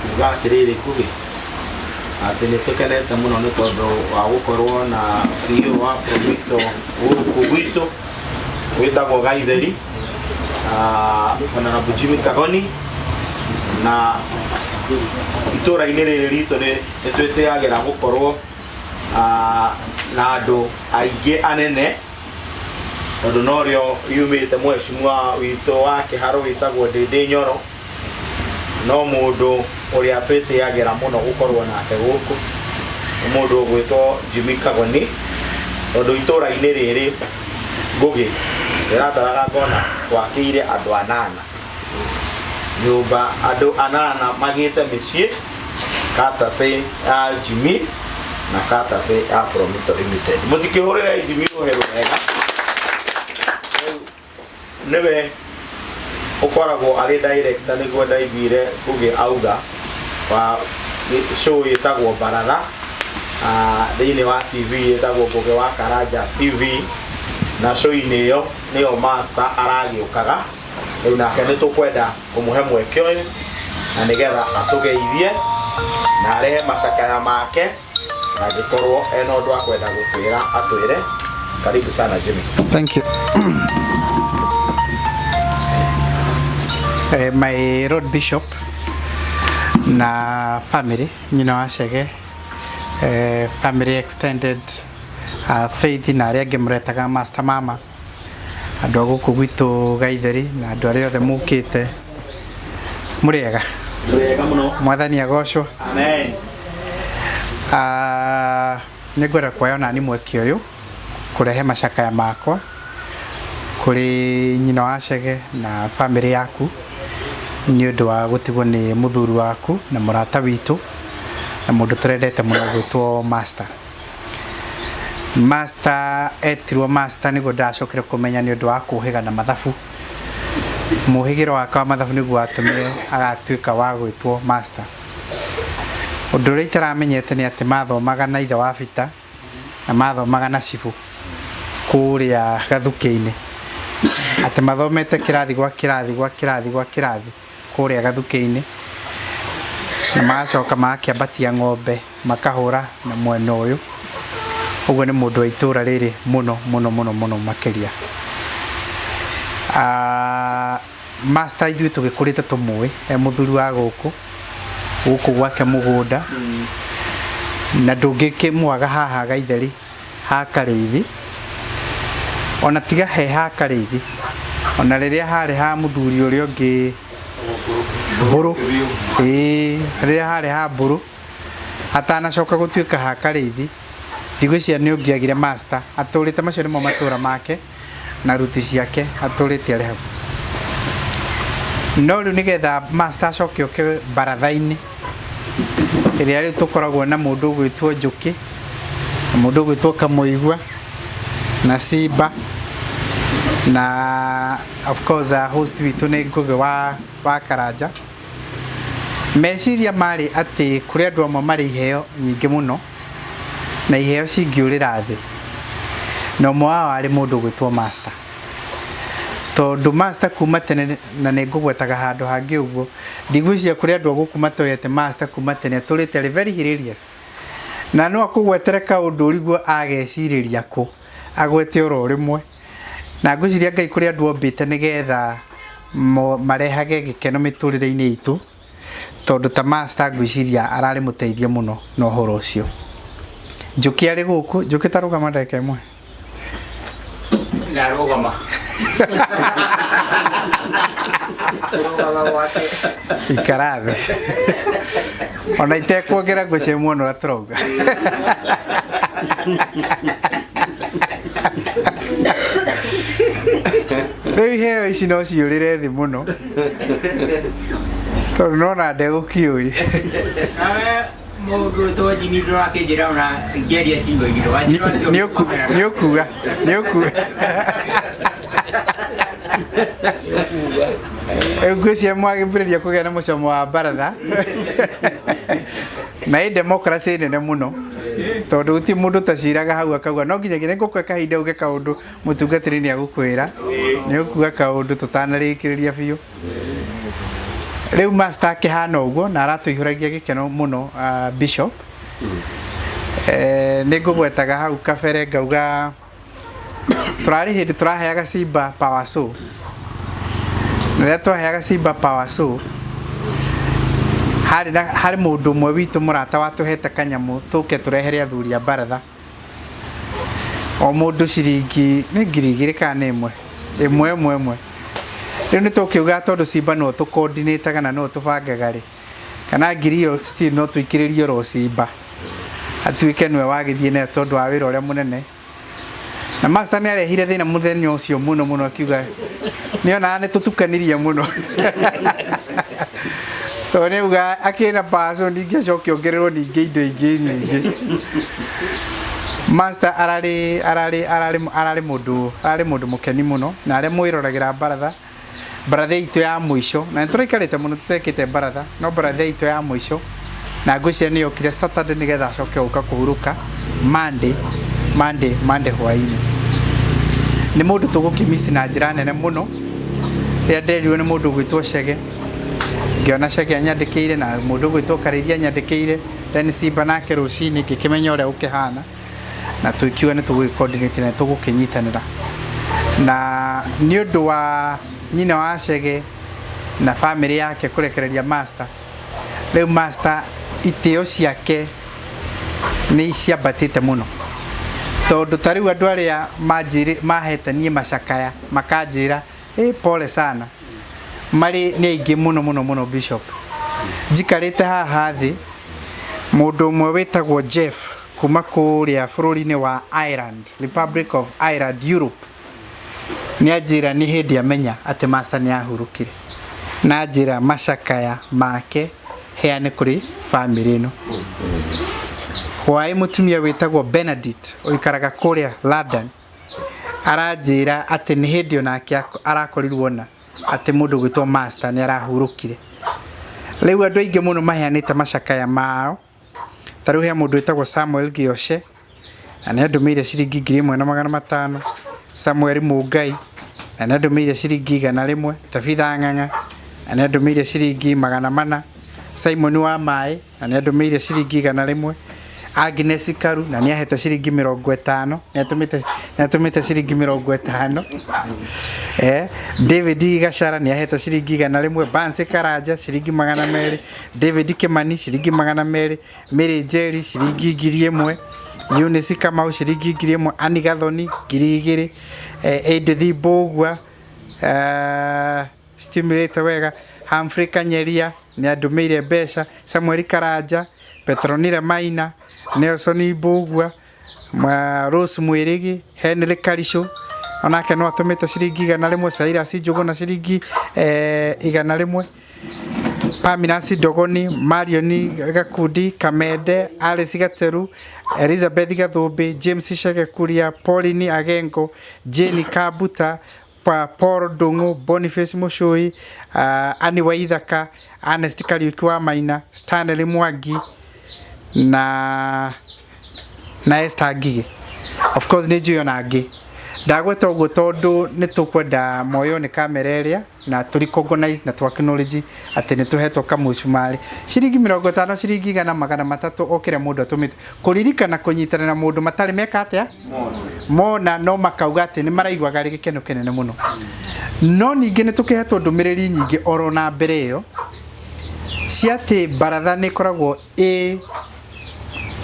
Kuga atĩrĩrĩ Ngũgĩ atĩ nĩ tũkenete mũno nĩ tondũ wa gũkorwo na CEO wa Promito gũkũ gwitũ wĩtagwo Gaitheri ona na Jimmy Kagoni na itũra-inĩ rĩrĩ ritũ nĩ twĩtĩagĩra gũkorwo na andũ aingĩ anene tondũ norĩo yumĩte mheshimiwa witũ wa Kĩharo wĩtagwo Ndĩndĩ Nyoro no mũndũ ũrĩa twĩtĩagĩra mũno gũkorwo nake gũkũ mũndũ ũgwĩtwo Jimmy Kagoni tondũ itũra-inĩ rĩrĩ Ngũgĩ ndĩrataraga ngona twakĩire andũ 8 nyũmba andũ 8 magĩte mĩciĩ katase ya Jimmy na katase ya Promito Limited. Mũtikĩhũrĩre Jimmy rũhero wega nĩwe ũkoragwo arĩ director nĩguo ndaiguire Ngũgĩ auga wa show ĩtagwo Baratha thĩinĩ wa TV ĩtagwo Ngũgĩ wa Karanja TV na show-inĩ ĩyo nĩyo master aragĩũkaga rĩu nake nĩ tũkwenda kũmũhe mweke ũyũ na nĩgetha atũgeithie na arehe macakaya make na angĩkorwo ena ũndũ wa kwenda gũtwĩra atwĩre. Karibu sana Jimmy. Thank you. My road bishop na family nyina wa Chege family extended faith na arĩa angĩ mũretaga master mama andũ a gũkũ gwitũ Gaitheri na andũ arĩa othe mũkĩte mũrĩega mũno mwathani agocwo. Amen. Nĩ ngwenda kuoya nani mweke ũyũ kũrehe macakaya makwa kũrĩ nyina wa Chege na family yaku nĩ ũndũ wa gũtigwo nĩ mũthuri waku na mũrata witũ na mũndũ tũrendete mũno gwĩtwo master. Master etirwo master nĩguo ndacokire kũmenya nĩ ũndũ wa kũhĩga na mathabu. Mũhĩgĩro wake wa mathabu nĩguo atũmire agatuĩka wa gwĩtwo master. Ũndũ ũrĩa itaramenyete nĩ atĩ mathomaga na ithe wa bita na mathomaga na cibũ kũrĩa Gathukĩ-inĩ. Atĩ mathomete kĩrathi gwa kĩrathi kũrĩa Gathukĩ-inĩ na magacoka magakĩambatia ng'ombe makahũra na mwena ũyũ. Ũguo nĩ mũndũ wa itũra rĩrĩ mũno makĩria. Master ithuĩ tũgĩkũrĩte tũmũĩ mũthuri wa gũkũ gwake mũgũnda na ndũngĩkĩmwaga haha Gaitheri ha Karĩithi ona tiga he ha Karĩithi ona rĩrĩa harĩ ha mũthuri ũrĩa ũngĩ mburu riria hari ha mburu atanacoka gutuika ha karithi ndigwiciria ni ungiagire master aturite macio nimo matura make na ruti ciake aturite ari hau no riu nigetha master acoke oke baratha-ini iria riu tukoragwo na mundu gwitwo Njuki na mundu gwitwo Kamuigwa na Simba na of course host witu ni Ngugi wa Karanja meciria mari ati kuri andu amwe mari iheo nyingi muno na iheo cingiurira thi no mwa ari mundu gwitwo master tondu master kuma tene na ni ngugwetaga handu hangi uguo ndigwiciria kuri andu agukuma toyete master kuma tene turite very hilarious na no akugwetere kaundu uriguo ageciriria ku agwete oro rimwe na ngwiciria Ngai kuri andu ombite nigetha marehage gikeno miturire-ini itu tondu ta master ngwiciria arari muteithia muno no horo ucio Njuki ari guku Njuki tarugama ndeke imwe Ndarugama ikarathe ona itekwongera ngwicie muno na turauga riu iheo ici no ciurire thi muno tondu nona ndegũkiũi nawe mundu to Jimmy ndurakinjira ona ngeria cingo igiro nĩ ũkuga ngwĩciria mwagĩmbĩrĩria kũgĩa na mũcomo wa baratha na ĩ democracy nene mũno tondu guti mundu taciraga hau akauga no nginyagia nĩ ngũkũhe kahinda uge kaundu mũtungatĩri nĩ agũkwĩra nĩ ũkuga kaundu tũtanarĩkĩrĩria biũ riu master akihana uguo na aratuihuragia gikeno muno Bishop ni ngugwetaga hau kabere ngauga turari hindi turaheaga Simba Power Show na twaheaga Simba Power Show hari mundu mwe witu murata watuhete kanyamu tuke turehere athuri a baratha o mundu ciringi ni ngiri kana imwe riu ni tukiuga tondu Simba no tu coordinate kana no tubangaga ri kana ngiri yo still no tuikiririo ro Simba atuike nwe wagithie na tondu wa wira uria munene na master ni arehire thina muthenya ucio muno akiuga ni ona ni tutukanirie muno to ni uga akina paso ninge cokio ngerero ninge indo ingi nyingi master arari mundu mukeni muno na ari mwirораgira baratha itu ya muico na turikarite muno tutekite baratha no baratha itu ya muico na ngwiciria ni yokire Saturday nigetha acoke guka kuhuruka Monday hwaini ni mundu tugukimisi na njira nene muno ria nderirwo ni mundu gwitwo Chege ngiona Chege anyandikire na mundu gwitwo Karithia anyandikire then Simba nake rucini ngikimenya uria ukihana na tukiuga ni tugucoordinate na tugukinyitanira na ni undu wa nyina wa Chege na family yake kurekereria master riu master itio ciake ni ciambatite muno tondu tariu andu aria mahetanie macakaya makanjira pole sana mari ni aingi muno Bishop njikarite haha thi mundu umwe witagwo Jeff kuma kuria bururi-ini wa Ireland Republic of Ireland Europe ni ajira ni hindi amenya ati master ni ahurukire na ajira macakaya make heane kuri family ino hwai mutumia witagwo Benedict oikaraga kuria London arajira ati ni hindi onake arakorirwo na ati mundu gwitwo master ni arahurukire riu andu aingi muno maheanite macakaya mao tariu he mundu witagwo Samuel Gioshe na ni andumire ciringi 1,500 Samuel Mugai na ni andumire ciringi 100 Tabitha Ng'ang'a na ni andumire ciringi 400 Simon wa Mai na ni andumire ciringi 100 Agnes Karu na ni ahete ciringi 50 ni atumite ciringi 50 David Gachara ni ahete ciringi 100 Banse Karanja ciringi 200 David Kimani ciringi 200 Mary Jerry ciringi 1,000 Eunice Kamau ciringi 1,000 Ani Gathoni 2,000 Edith Bogwa stimulator wega Humphrey Kanyeria ni andumire mbeca, Samuel Karanja, Petronira Maina, Nelson Ibugwa, Rose Mwirigi, Henry Karisho onake no atumite ciringi 100 Saira Sinjugu na ciringi 100 Pamina Sidogoni, Marioni Gakundi, Kamede, Alice Gateru, Elizabeth Gathumbi, James Shagekuria, Pauline Agengo, Jenny Kabuta, Paul Dungu, Boniface Mushui, Ani Waithaka, Ernest Kariuki wa Maina, Stanley Mwagi na Esther Ngigi. Of course ni juyo na Ngigi. Ndagweta uguo tondu nitukwenda moyo ni kamera area na turi organize na technology ati nituhetwo kamucumari ciringi 50 ciringi 300 okire mundu atumite kuririkana kunyitana na mundu matari meka atia mona no makauga ati ni maraigwaga ri gikeno kinene muno no ningi nitukihetwo ndumiriri nyingi oro na mbere iyo ciati baratha ni koragwo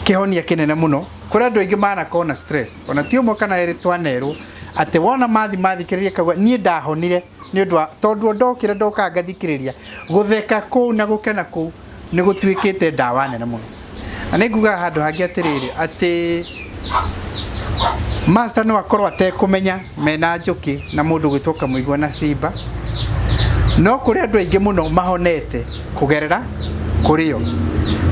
kihonia kinene muno kuri andu aingi mana kona stress ona ti umwe kana eri twanerwo ati wona mathi kiriria kagwa nie ndahonire ni undu tondu ndokire ndoka ngathikiriria gutheka ku na gukena ku ni gutwikite ndawa nene muno na ninguga handu hangi atiriri ati master no akorwo atekumenya mena njuki na mundu gwitoka muigwa na simba no kuri andu aingi muno mahonete kugerera kurio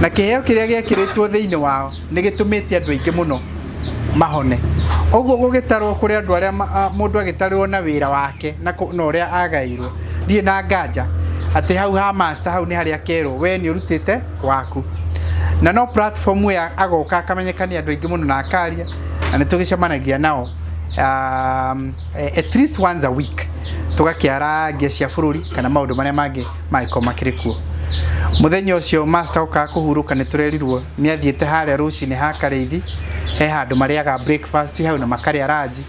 na kiheo kiria giakiritwo thiini wao ni gitumite andu aingi muno mahone oguo gugitarwo kuri andu aria mundu agitarwo na wira wake na uria agairwo die na nganja ati hau ha master hau ni haria kero we ni urutite waku na no platform ya agoka akamenyekania andu aingi muno na akaria na nitugicemanagia nao at least once a week tugakiara ngecia bururi kana maundu maria mangi maiko makirikuo muthenya ucio master uka kuhuruka ni turerirwo ni athiete haria rucini ha Kareithi he handu mariaga breakfast hau na makaria raji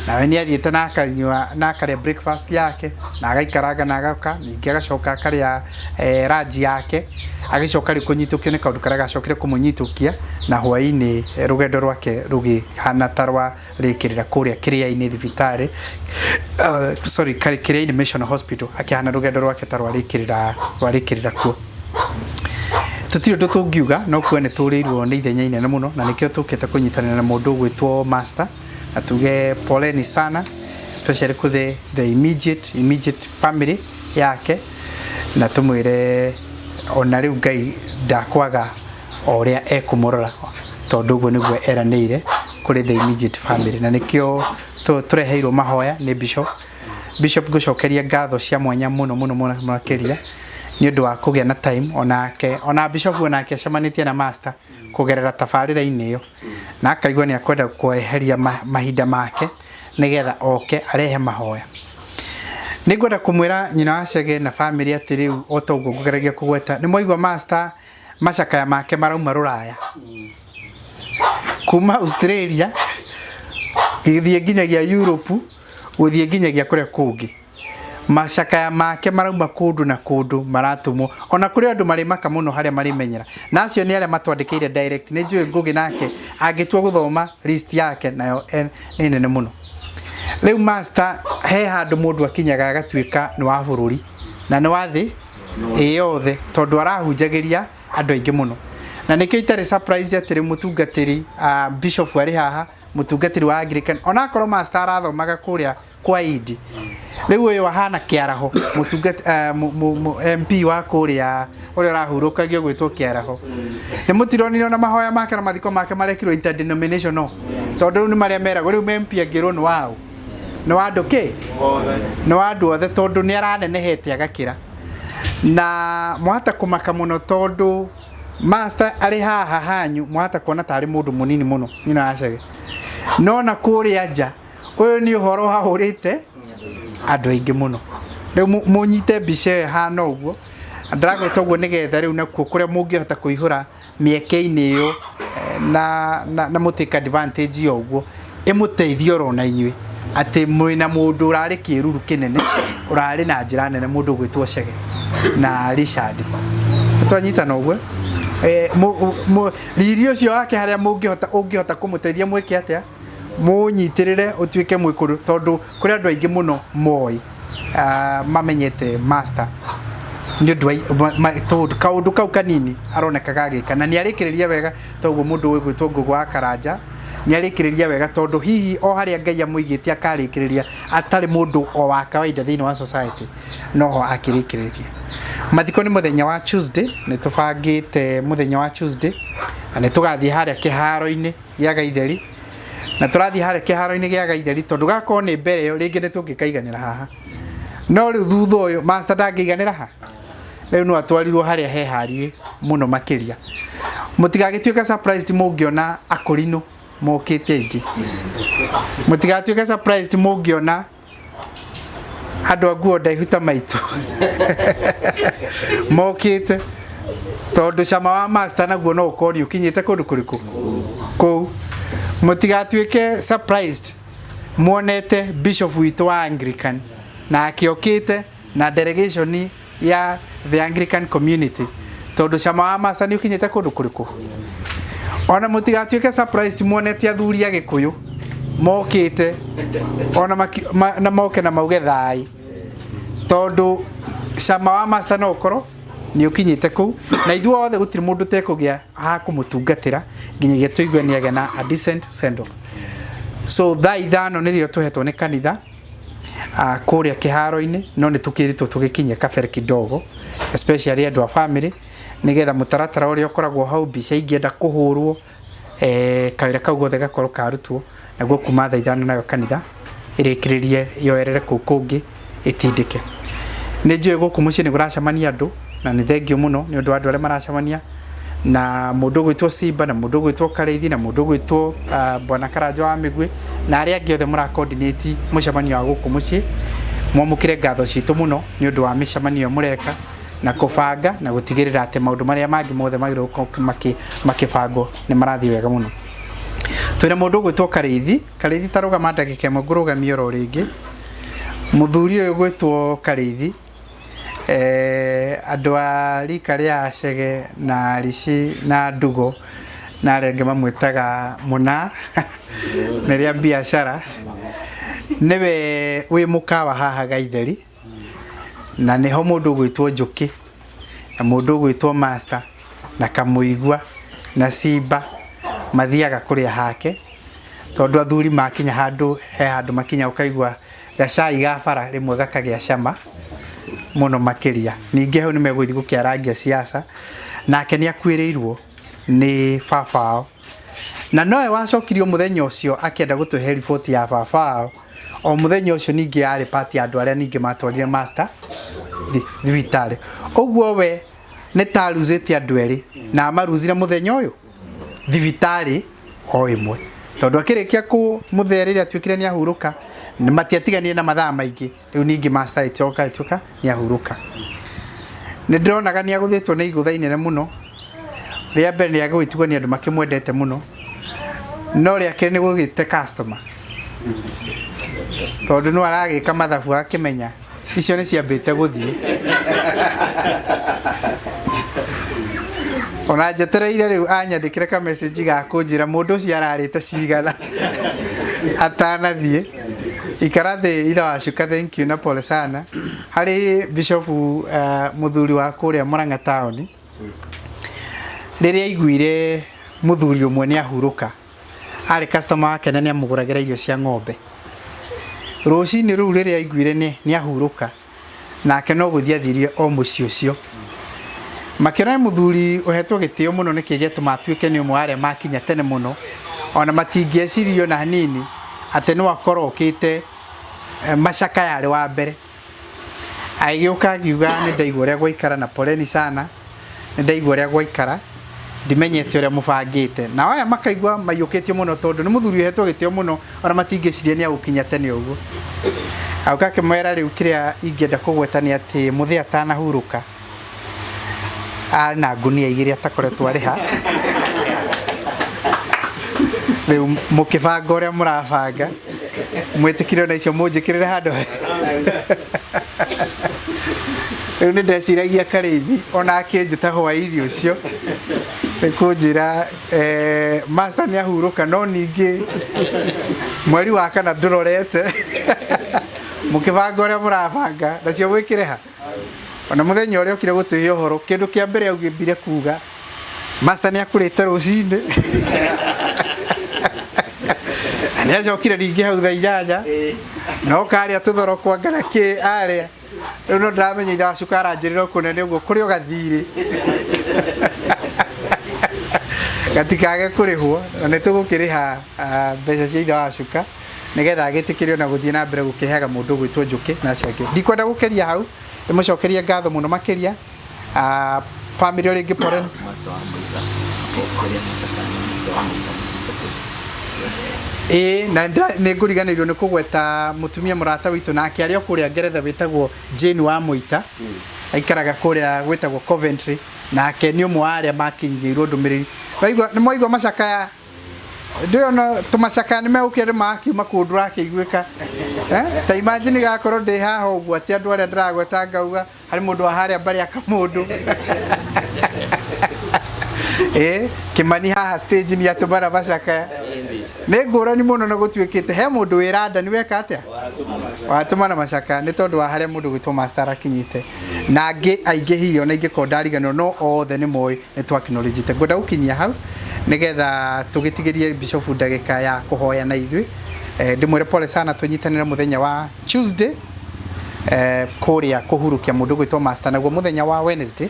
na we ni athiete na akanywa na akaria breakfast yake na agaikaranga na agauka ningi agacoka akaria raji yake agicoka ri kunyitukio ni kaundu karia gacokire kumunyitukia na hwaini rugendo rwake rugi hana tarwa rikirira kuria kiria-ini thibitari kiria-ini Mission Hospital akihana rugendo rwake tarwa rikirira kuo tutiro tutungiuga no kwene turirwo ni ithenya inene muno na nikio tukite kunyitana na mundu gwitwo master atuge poleni sana especially ku the immediate family yake na tumwire ona riu Ngai ndakwaga oria ekumurora tondu guo niguo eranire kuri the immediate family na nikio tureheirwo mahoya ni bishop gucokeria ngatho cia mwanya muno makiria ni undu wa kugia na time ona bishop onake acemanitie na master kugerera tabarira-ini iyo na akaigua ni akwenda kueheria mahinda make nigetha oke arehe mahoya ningwenda kumwira nyina wa Chege na family ati riu otoguo ngugeragia kugweta ni moigwa master macakaya make marauma Ruraya kuma Australia githie nginyagia Europe guthie nginyagia kuria kungi macakaya make marauma kundu na kundu maratumo ona kuri andu mari maka muno haria mari menyera nacio ni aria matwandikire direct ni njui Ngugi nake agitua guthoma list yake nayo ni nene muno riu master he handu mundu akinyaga agatuika ni wa bururi na ni wathi yothe tondu arahunjagiria andu aingi muno na nikio itari surprised atiri mutungatiri bishop ari haha mutungatiri wa Anglican ona korwo master arathomaga kuria kwa Idi riu uyu wahana kiaraho mutungati MP wa kuria uria rahurukagio gwitwo kiaraho ni mutironire na mahoya make na mathiko make marekirwo interdenominational tondu ni maria meragwo riu MP angirwo ni wao ni wandu ki ni wandu othe tondu ni aranenehete agakira na mwata kumaka muno tondu master ari haha hanyu mwata kuona tari mundu munini muno nyina Chege no na kuria nja uyu ni uhoro hahurite andu aingi muno riu munyite bice hana uguo ndragweta uguo nigetha riu nakuo kuria mungihota kuihura mieke-ini iyo na mutake advantage yo uguo imuteithio ro na inyui ati mwina mundu urari kiruru kinene urari na njira nene mundu gwitwo Chege na Richard twanyitana uguo lirio cio yake haria ungihota kumuteithia mwike atia munyitirire utuike mwikuru tondu kuri andu aingi muno moi mamenyete master nĩ ũndũ kaũndũ kau kanini aroneka gagĩka na nĩ arĩkĩrĩria wega toguo mũndũ wĩgwĩtwo Ngũgũ wa Karanja nĩ arĩkĩrĩria wega tondũ hihi o harĩa Ngai amũigĩte akarĩkĩrĩria atarĩ mũndũ o wa kawaida thĩinĩ wa society noho akĩrĩkĩrĩria. Mathiko nĩ mũthenya wa Tuesday, nĩ tũbangĩte mũthenya wa Tuesday na nĩ tũgathiĩ harĩa kĩharo-inĩ gĩa Gaitheri na tũrathiĩ harĩa kĩharo-inĩ gĩa Gaitheri tondũ gakorwo nĩ mbere ĩyo rĩngĩ nĩ tũngĩkaiganĩra haha no rĩu thutha ũyũ master ndangĩiganĩra ha rĩu no atwarirwo harĩa heharie mũno makĩria. Mũtigagĩtuĩke surprised mũngĩona akũrinũ mokĩte aingĩ, mũtigatuĩke surprised mũngĩona andũ a nguo ndaihu ta maitũ mokĩte tondũ cama wa master naguo no ũkorwo nĩ ũkinyĩte kũndũ kũrĩkũ kũu. Mũtigatuĩke surprised muonete bishop witũ wa Anglican na akĩokĩte na delegation ya the Anglican community tondũ cama wa master nĩ ũkinyĩte kũndũ kũrĩkũ. Ona mũtigatuĩke surprised muonete athuri a Gĩkũyũ mokĩte ona na moke na mauge thai tondũ cama wa master no ũkorwo nĩ ũkinyĩte kũu na ithuothe gũtirĩ mũndũ tekũgĩa ha kũmũtungatĩra nginyagia tũiguaniage na a decent send off. So thaa ithano nĩrĩo tũhetwo nĩ kanitha kũrĩa kĩharo-inĩ no nĩ tũkĩrĩtwo tũgĩkinyia kabere kidogo especially andũ a family nigetha mũtaratara ũrĩa ũkoragwo hau mbica ingĩenda kũhũrwo kawĩra kau gothe gakorwo karutwo naguo kuma thaa ithano nayo kanitha ĩrĩkĩrĩrie yoerere kũu kũngĩ ĩtindĩke. Nĩ njũĩ gũkũ mũciĩ nĩ kũracemania andũ na nĩ thengio mũno nĩ ũndũ wa andũ arĩa maracemania na mũndũ gwĩtwo Simba na mũndũ gwĩtwo Kareithi na mũndũ gwĩtwo Bwana Karanja wa Mĩgwi na arĩa angĩ othe mũra coordinate mũcemanio wa gũkũ mũciĩ. Mwamũkĩre ngatho citũ mũno nĩ ũndũ wa mĩcemanio mũreka na kũbanga na gũtigĩrĩra atĩ maũndũ marĩa mangĩ mothe magĩrĩirwo makĩbangwo nĩ marathiĩ wega mũno. Twĩna mũndũ gwĩtwo Kareithi tarũgama ndagĩka ĩmwe ngũrũgamia oro rĩngĩ. Mũthuri ũyũ gwĩtwo Kareithi andũ a rika rĩa Acege na Arici na Ndugo na arĩa angĩ mamwĩtaga Mũna na rĩa biacara nĩwe wĩ mũkawa haha Gaitheri na nĩho mũndũ gwĩtwo Njũkĩ na mũndũ gwĩtwo Master na Kamũigua na Simba mathiaga kũrĩa hake tondũ athuri makinya handũ he handũ makinya ũkaigua gacai ga bara rĩmwe gakagĩa cama mũno makĩria. Ningĩ hau nĩ megũthiĩ gũkĩarangia siasa nake nĩ akuĩrĩirwo nĩ babao na nowe wacokirio mũthenya ũcio akĩenda gũtũhe riboti ya babao. O mũthenya ũcio ningĩ yarĩ party andũ arĩa ningĩ matwarire master thibitarĩ. Ũguo we nĩ taruzĩte andũ erĩ na amaruzire mũthenya ũyũ thibitarĩ o ĩmwe tondũ akĩrĩkia kũmũthea rĩrĩa atuĩkire nĩ ahurũka nĩ matiatiganie na mathaa maingĩ rĩu ningĩ master ĩtuĩka nĩ ahurũka. Nĩ ndĩronaga nĩ agũthĩtwo nĩ igũtha inene mũno. Rĩa mbere nĩ agũgĩtigwo nĩ andũ makĩmwendete mũno no rĩa kerĩ nĩ gũgĩte customer tondũ nĩ aragĩka mathabu akĩmenya icio nĩ ciambĩte gũthiĩ. Ona njetereire rĩu anyandĩkĩre ka message ga kũnjĩra mũndũ ũcio ararĩte cigana atanathiĩ. Ikarathĩ itha wa Cuka, thank you na pole sana. Harĩ bishop mũthuri wa kũrĩa Mũrang'a town rĩrĩa aiguire mũthuri ũmwe nĩ ahurũka arĩ customer wake na nĩ amũgũragĩra irio cia ng'ombe. Rũcinĩ rũu rĩrĩa aiguire nĩ ahurũka nake no gũthiĩ athirie o mũciĩ ũcio. Makĩona mũthuri ũhetwo gĩtĩo mũno nĩkĩ gĩatũma atuĩke nĩ ũmwe arĩa makinya tene mũno ona matingĩecirio na hanini atĩ no akorwo okĩte macaka yarĩ wa mbere. Agĩũka akiuga nĩ ndaigua ũrĩa gwaikara na poleni sana nĩ ndaigua ũrĩa gwaikara ndimenyete ũrĩa mũbangĩte. Na aya makaigua maiyũkĩtio mũno tondũ nĩ mũthuri ũhetwo gĩtĩo mũno ona matingĩeciria nĩ agũkinya tene ũguo. Agĩũka akĩmwĩra rĩu kĩrĩa ingĩenda kũgweta nĩ atĩ mũthĩ atanahurũka na ngunia igĩrĩ atakoretwo arĩ ha. Rĩu mũkĩbanga ũrĩa mũrabanga mwĩtĩkire na icio mũnjĩkĩrĩre handũ. Rĩu nĩ ndeciragia Kareithi ona akĩnjĩta hwaĩ-inĩ ũcio kũnjĩra master nĩ ahurũka no ningĩ mweri wa kana ndũrorete mũkĩbanga ũrĩa mũrabanga nacio gwĩkĩre ha ona muthenya uria ukire gutuhe uhoro kindu kia mbere augibire kuga master ni akurite rucinde ani ajokire ringi hau tha ijaja no karia tuthoro kwa ngara ki aria riu no ndamenya ida cukara njiriro kunene uguo kuri ugathire gatikage kurihwo na tugukiriha mbeca cia ida cuka nigetha agitikirio na guthie na mbere gukiheaga mundu gwitwo Njuki na ciake ndikwenda gukeria hau imucokeria ngatho muno makiria family ori ngipore na nä ngå riganä nä kå gweta mutumia murata witå nake arä o kå rä a Ngeretha wĩtagwo Jane wa Muita aikaraga kå rä a gwĩtagwo Coventry nake nä å mwe wa arä a makinyä irwo ndå mä rä ri nä mwaigua macakaya ndĩona tũmacakaya nĩ megũkĩra nĩ makiuma kũndũ rakĩiguĩka ta imagine gakorwo ndĩ haha ũguo atĩ andũ arĩa ndĩragweta ngauga harĩ mũndũ wa harĩa mbarĩ aka mũndũ Kĩmani haha stage ni atũmana macakaya nĩ ngũrani mũno na gũtuĩkĩte he mũndũ wĩranda nĩ weka atĩa watũmana macakaya nĩ tondũ wa harĩa mũndũ gwĩtwo Master akinyĩte na angĩ aingĩ hihi ona ingĩkorwo ndariganĩrwo no othe nĩ moĩ nĩ twakinyũrĩte ngwenda gũkinyia hau nigetha tugitigirie Bishop ndagika ya kuhoya na ithui ndimwire pole sana tunyitanira muthenya wa Tuesday kuria kuhurukia mundu gwitwo Master naguo muthenya wa Wednesday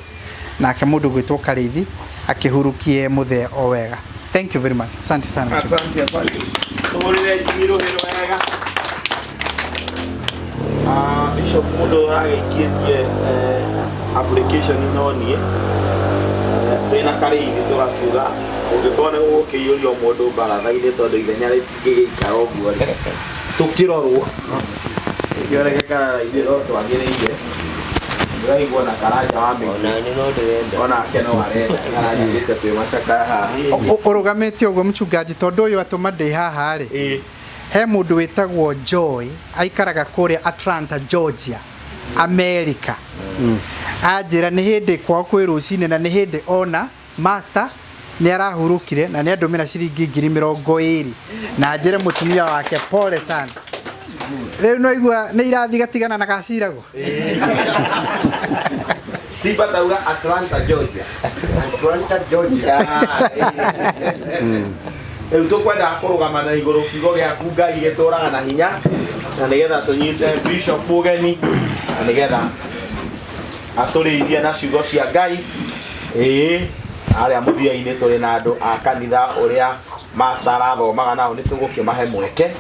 nake mundu gwitwo Karithi akihurukie muthe o wega. Thank you very much. Asante sana. Asante afanye. Tumurire jimiro hero wega. Bishop mundu agaikitie application no nie twina Karithi turakiuga ungikone ukiyurio mundu baratha-ini tondu ithenya ritingigikara uguo ri tukirorwo igiorege kana ithiro twagiriire ndiraigua na Karanja wa mimi ona ni no ndirenda ona keno arenda Karanja gite twi macaka haha urugamite uguo mchungaji tondu uyu atuma ndi haha ri he mundu witagwo Joy aikaraga kuria Atlanta Georgia America ajira ni hindi kwa kwirucine na ni hindi ona Master ni arahurukire na ni andumira ciringi 20,000 na njire mutumia wake pole sana riu no igua ni irathi gatigana na gacirago Sibataura Atlanta Georgia tukwenda kurugama na iguru kigo giaku Ngai gituraga na hinya na nigetha tunyite Bishop mugeni na nigetha aturiithie na ciugo cia Ngai aria muthia-ini turi na andu a kanitha uria Master arathomaga nao ni tugukimahe mweke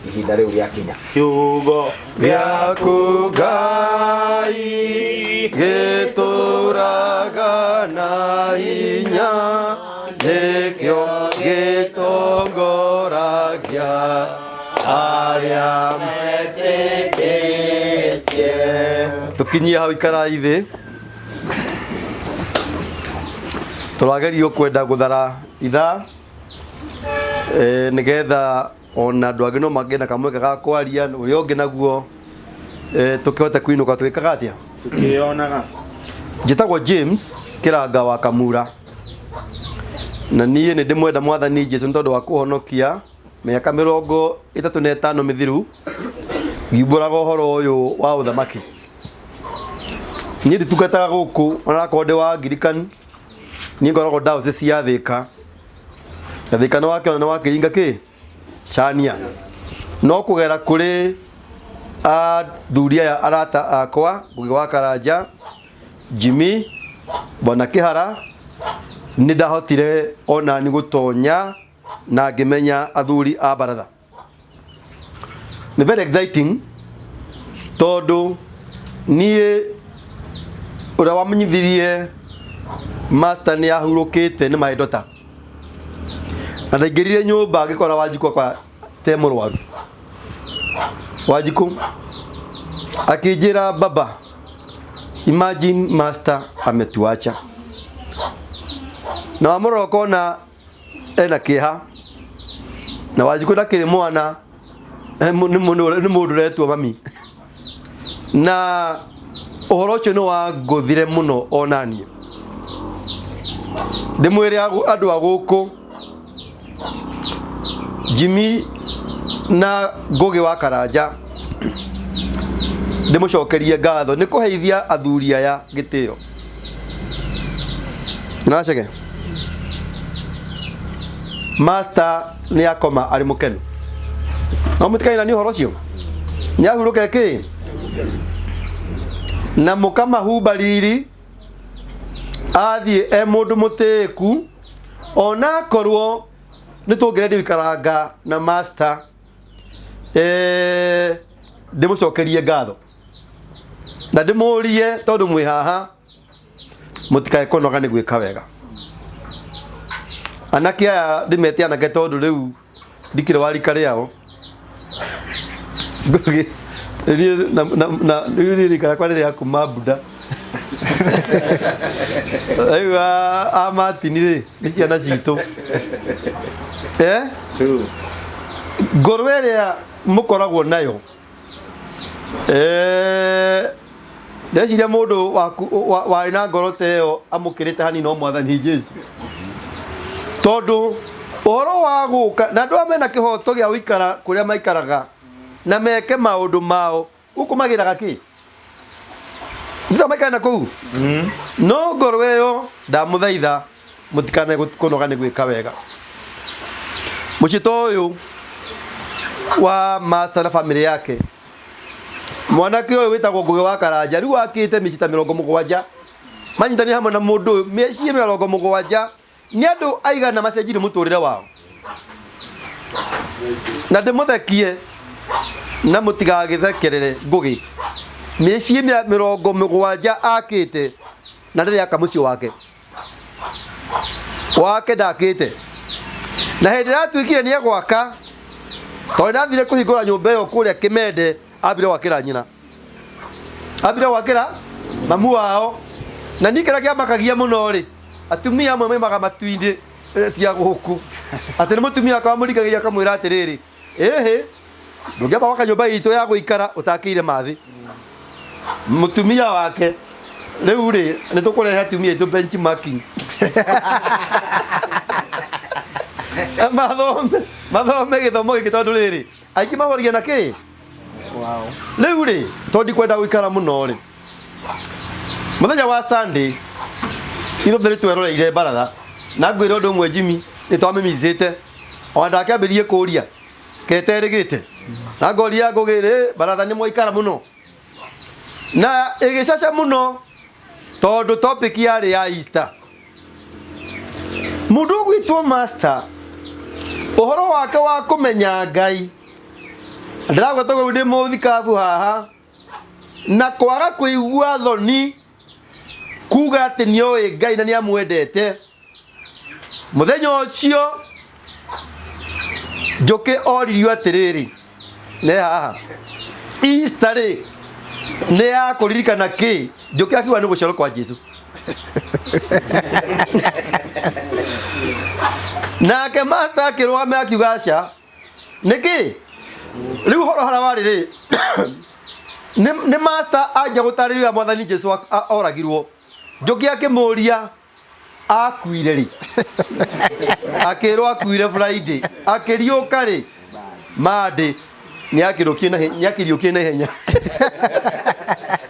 ihinda riu riakinya kiugo giaku Ngai gituraga na hinya nikio gitongoragia aria meteketie tukinyia hau Karaithi turagerio kwenda guthara itha nigetha ona andu angĩ no mangĩenda kamweke ga kwaria ũrĩa ũngĩ naguo tũkĩhota kũinũka twĩkaga atĩa tukionaga njĩtagwo James Kĩranga wa Kamura na niĩ nĩ ndĩmwenda Mwathani Jesũ nĩ tondũ wa kũhonokia mĩaka 35 mĩthiru ngiumbũraga ũhoro ũyũ wa ũthamaki niĩ nditungataga gũkũ ona akorwo ndĩ wa Anglican niĩ ngoragwo diocese ya Thĩka na Thĩka nĩ wakĩona nĩ wa Kĩringa kĩ Chania no kũgera kũrĩ athuri aya arata akwa Ngugi wa Karanja Jimmy Bwana Kĩhara nĩ ndahotire ona nĩ gũtonya na ngĩmenya athuri a baratha nĩ very exciting tondũ niĩ ũrĩa wamenyithirie Master nĩ ahurũkĩte nĩ maendota na ndaingĩrire nyũmba ngĩkora Wanjiku kwa te mũrwaru Wanjiku akĩnjĩra baba imagine Master ametuacha na wamũrora ũkona ena kĩeha na Wanjiku ndakĩrĩ mwana nĩ mũndũ ũretwo mami na ũhoro ũcio nĩ wangũthire mũno onaniĩ ndĩmwĩre andũ a gũkũ Jimmy na Ngugi wa Karanja ndimucokerie ngatho ni kuheithia athuri aya gitio nacege master ni akoma ari mukenu no mutikaina ni horo cio ni ahuruke ki na mukama hubariri athie mundu mutiku ona korwo nitungiredi wikaranga na master ndimucokerie ngatho na ndimurie tondu mwi haha mutikae kunoga ni gwika wega anake aya ndimete anake tondu riu ndikire warika riao ngogi na riri kana kwa riri akuma buda ayo amatini ri ni ciana citu ngorwe ria mukoragwo nayo ndeciria mundu wari na ngoro teo amukirite hani no mwathani Jesu tondu uhoro wa guka na andu amena kihoto gia wikara kuria maikaraga na meke maundu mao ukumagiraga ki ndita maikana kuu no ngoro iyo ndamuthaitha mutikane kunoga ni gwika wega mucito uyu wa master na family yake mwanake uyu witagwo Ngugi wa Karanja riu akite micita 70 manyitani hamwe na mundu meci 70 ni andu aigana macenjire muturire wao na ndimuthekie na mutigagithekerere Ngugi meci 70 akite na ndiri akamucio wake ndakite na hindi ratwikire ni egwaka to ndathire kuhingura nyumba iyo kuria Kimende abire wakira nyina abire wakira mamu wao na nikira kia makagia muno ri atumia amwe maimaga matwinde tia guku ati ni mutumia kwa murikagiria kamwira atiriri ndungeba waka nyumba itu ya guikara utakire mathi mutumia wake riu ri ni tukurehe atumia itu benchmarking mathome githomo giki tondu riri aingi mahoria na ki riu ri tondi kwenda guikara muno ri muthenya wa Sunday itho thiri tweroreire baratha na ngwira undu mwe Jimmy ni twamimizite onda akiambirie kuria keterigite na ngoria ngugire baratha ni mwaikara muno na igicaca muno tondu topic yari ya Easter mundu gwitwo master uhoro wake wa kumenya Ngai ndiragwa togo ndi muthikabu haha na kwaga kuigua thoni kuga ati nioe Ngai na ni amwendete muthenya ucio Njuki oririo atiriri ne haha Easter ri ne ya kuririkana ki Njuki akiwa ni gucoro kwa Jesu na ke master kirwame akiugaca niki riu horo harawari ri ni master aja gutariria mwathani Jesu oragirwo Njuki akimuria akuire ri akirwo akuire Friday akiriuka ri Monday ni akiriukie na ihenya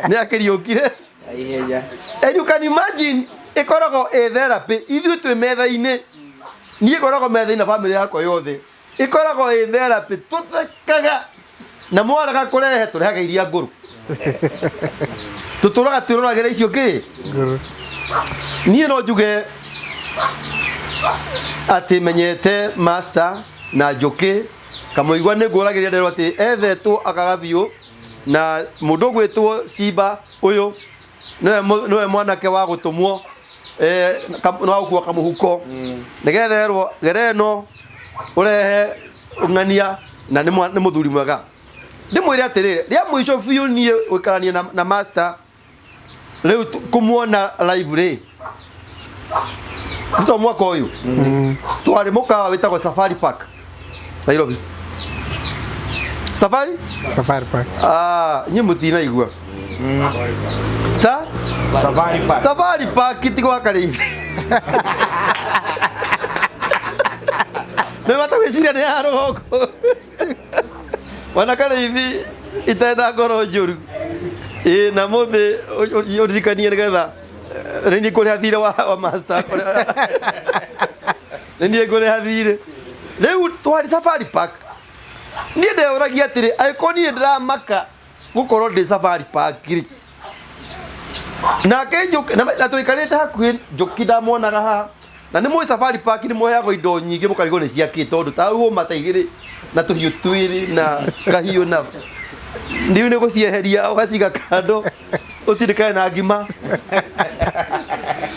ni akiriukire ihenya and you can imagine ikorogo therapy ithu twi metha-ini ni ikorogo metha-ini na family yako yothe ikorogo therapy tuthekaga na mwaraga kurehe turehaga iria nguru tuturaga twiroragire icio ki nie no njuge ati menyete master na Njuki kamuigwa ni nguragiria ndero ati ethetwo akagabiu na mundu gwitwo Simba uyu niwe mwanake wa gutumwo no gukua kamuhuko nigetherwo gereno urehe ung'ania na ni muthuri mwega ndimwire atirire ria mwisho biu nie wikarania na master riu kumuona live ri nto mwaka uyu twari mukawa witagwo Safari Park Nairobi Safari Park nyi mutina igua Safari Park tigo akarithi ne mata gwiciria ni aroko wana karithi itenda ngoro njuru na mothe uririkanie nigetha ni kuria thire wa master ni kuria thire riu twari Safari Park ni ndeuragia atiri aikoni ndramaka gukorwo ndi Safari Park ri na kenjo na tuikarite hakuhi njuki ndamonaga ha na ni mwe Safari Park ni moyago indo nyingi mukarigo ni ciake tondu ta huo mataigiri na tuhiu twiri na kahiu na ndiu ni gucieheria ugaciga kando utirikae na ngima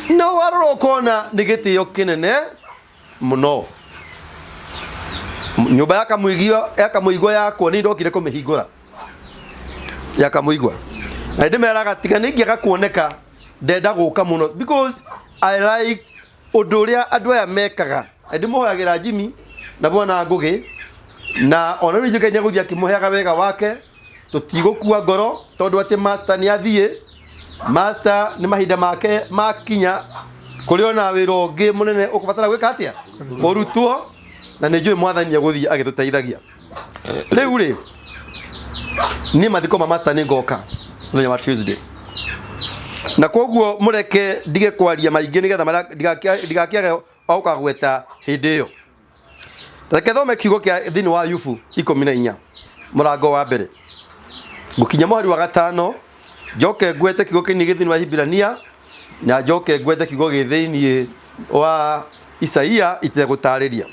no waroro kona ni gitio kinene muno nyumba yakamuigwa yakwo ni ndokire kumihingura yakamuigwa na ndimeraga tiga ningiaga kuoneka ndenda guka muno because I like uduria andu aya mekaga ndimuhoyagira Jimmy na bwana Ngugi na ona ni jikenya guthia kimuheaga wega wake tutigukua ngoro tondu ati master ni athie master ni mahinda make makinya kuri ona wira ungi munene ukubatara gwika atia urutwo na ni njui mwathani aguthia agituteithagia riu ri ni mathiko ma master ni ngoka muthenya wa Tuesday na koguo mureke ndige kwaria maingi nigetha ndigakiage aukagweta hindi iyo reke thome kiugo kia thini wa Ayubu 14 murango wa mbere gukinya mweri wa gatano njoke ngwete kiugo kini githini wa Hibrania na njoke ngwete kiugo githini wa Isaia itegutariria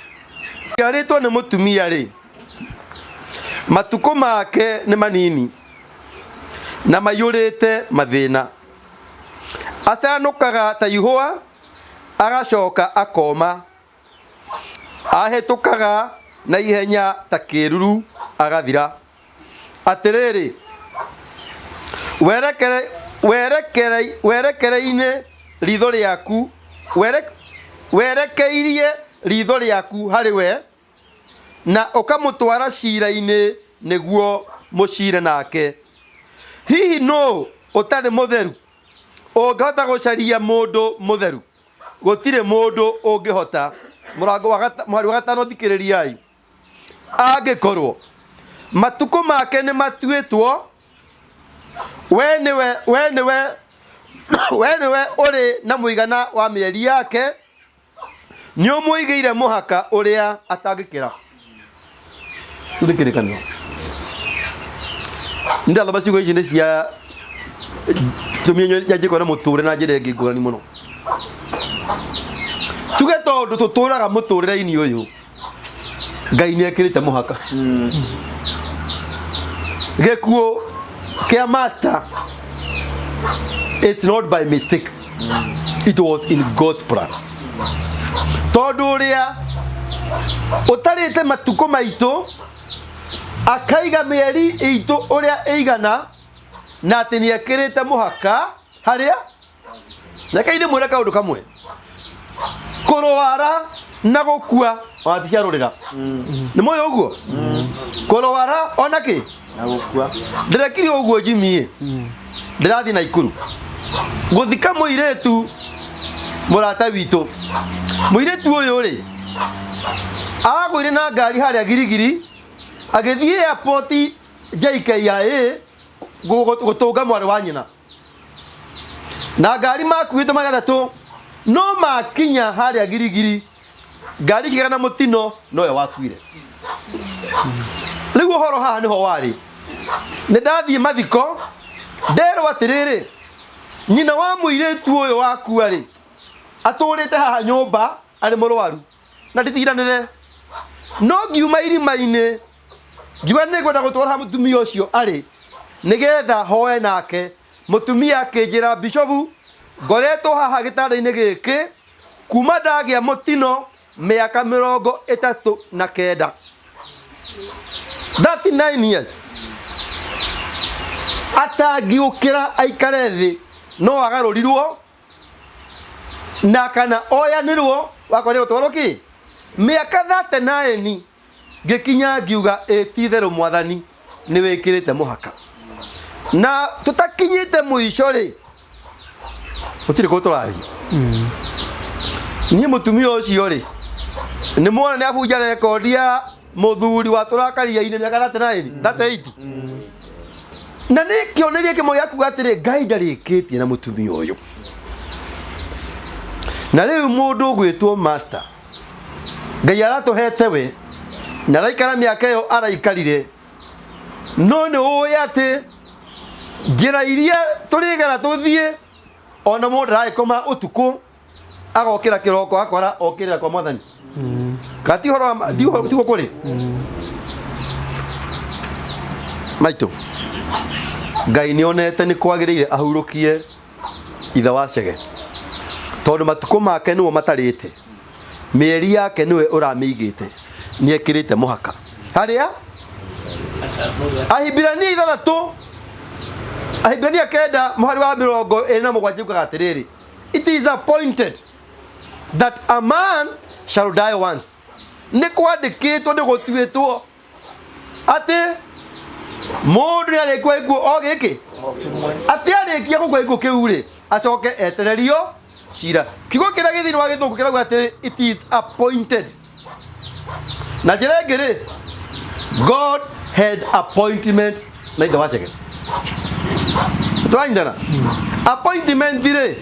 yaritwo ni mutumia ri matuko make ni manini na mayurite mathina acanukaga ta ihua agacoka akoma ahetukaga na ihenya ta kiruru agathira atiriri werekereine ritho riaku werekeirie ritho riaku hariwe na ukamutwara cira-ini niguo mucire nake hihi no utari mutheru ungihota gucaria mundu mutheru gutire mundu ungihota murango wa gatano thikiririai angikorwo matuko make ni matuitwo we niwe uri na muigana wa mieri yake ni umuigeire muhaka uria atangikira ndikirikanwa ndala basigo ici ni cia tumienyo jajiko na muture na njire ngigurani muno tuge tondu tuturaga muturire-ini uyu Ngai ni ekirite muhaka gekuo kia master it's not by mistake it was in God's plan tondu ria utarite matuko maitu akaiga mieri itu uria eigana na ati ni ekirite muhaka haria na kaini mwira kaundu kamwe kurwara na gukua waticiarurira ni moyo uguo kurwara onaki na gukua ndirekiri uguo Jimmy ndirathi na ikuru guthika muiretu murata witu muiretu uyu ri agwire na ngari haria girigiri agithie airport JKIA gutunga mwari wa nyina na ngari makuite mari athatu no makinya haria girigiri ngari kigana mutino no yo wakuire riu horo haha niho wari ni ndathie mathiko ndero atiriri nyina wa muiretu uyu wakua ri aturite haha nyumba ari murwaru na nditigiranire no ngiuma irima-ini ngiuga nigwenda gutwara mutumia ucio ari nigetha hoe nake mutumia akinjira bishofu ngoretwo haha gitanda-ini giki kuma ndagia mutino miaka 39 39 years atangiukira aikare thi no agarurirwo na kana oyanirwo wakore utwaro ki miaka 39 gikinya ngiuga etitherũ mwathani ni wikirite muhaka na tutakinyite muico ri utire ko turathi ni mutumia ucio ri ni mwana ni abuja rekondi ya muthuri wa turakaria ine miaka 39 38 na nä kä oneria kä mo gä akuga atä rä Ngai ndarä kä tie na må tumia å yå na rä u må ndå å gwä two master Ngai aratå hete we na araikara mä aka ä yo araikarire no nä å ä atä njä ra iria tå rä gera tå thiä ona må ndå aragä koma å tukå agokä ra kä roko akora okä rä ra kwa mwathani gatihoro tiguo kå rä maitå Ngai nä onete nä kwagä rä ire ahurå kie ithe wa Chege tondå matukå make nä mo matarä te mä eri yake nä we å ramä igä te nä ekä rä te må haka harä a Ahibirania 6 Ahibirania 9 mũhari wa 27 ugaga atä rä rä it is appointed that a man shall die once nä kwandä kä two nä gå tuä two atä må ndå nä arä kua ikuo o gä kä atä arä kia gå kwa ikuo kä u rä acoke etererio cira kiugo kä rä a gä thä-inä wa gä thå ngå kä rauga atä rä it is appointed na njä ra ä ngä rä God had appointment na ithe wa Chege tũranyitana appointment rĩ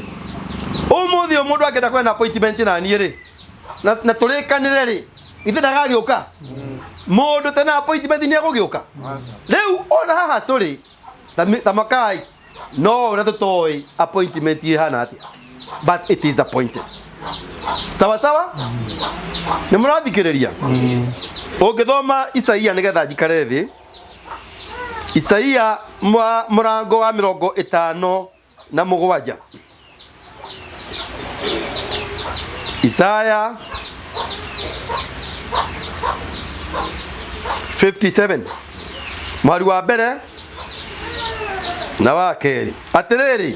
ũmũthĩ o mũndũ angĩenda kwenda appointment na niĩ rĩ na tũrĩkanĩre rĩ ithe ndagagĩũka mũndũ tena appointment nĩ egũgĩũka rĩu ona haha tũrĩ ta makai no ũrĩa tũtoĩ appointment ĩhana atĩa but it is appointed sawa sawa nĩ mũrathikĩrĩria ũngĩthoma Isaia nĩgetha njikare thĩ Isaia mũrango wa 57 Isaiah 57 mwari wa mbere na wa kerĩ atĩrĩrĩ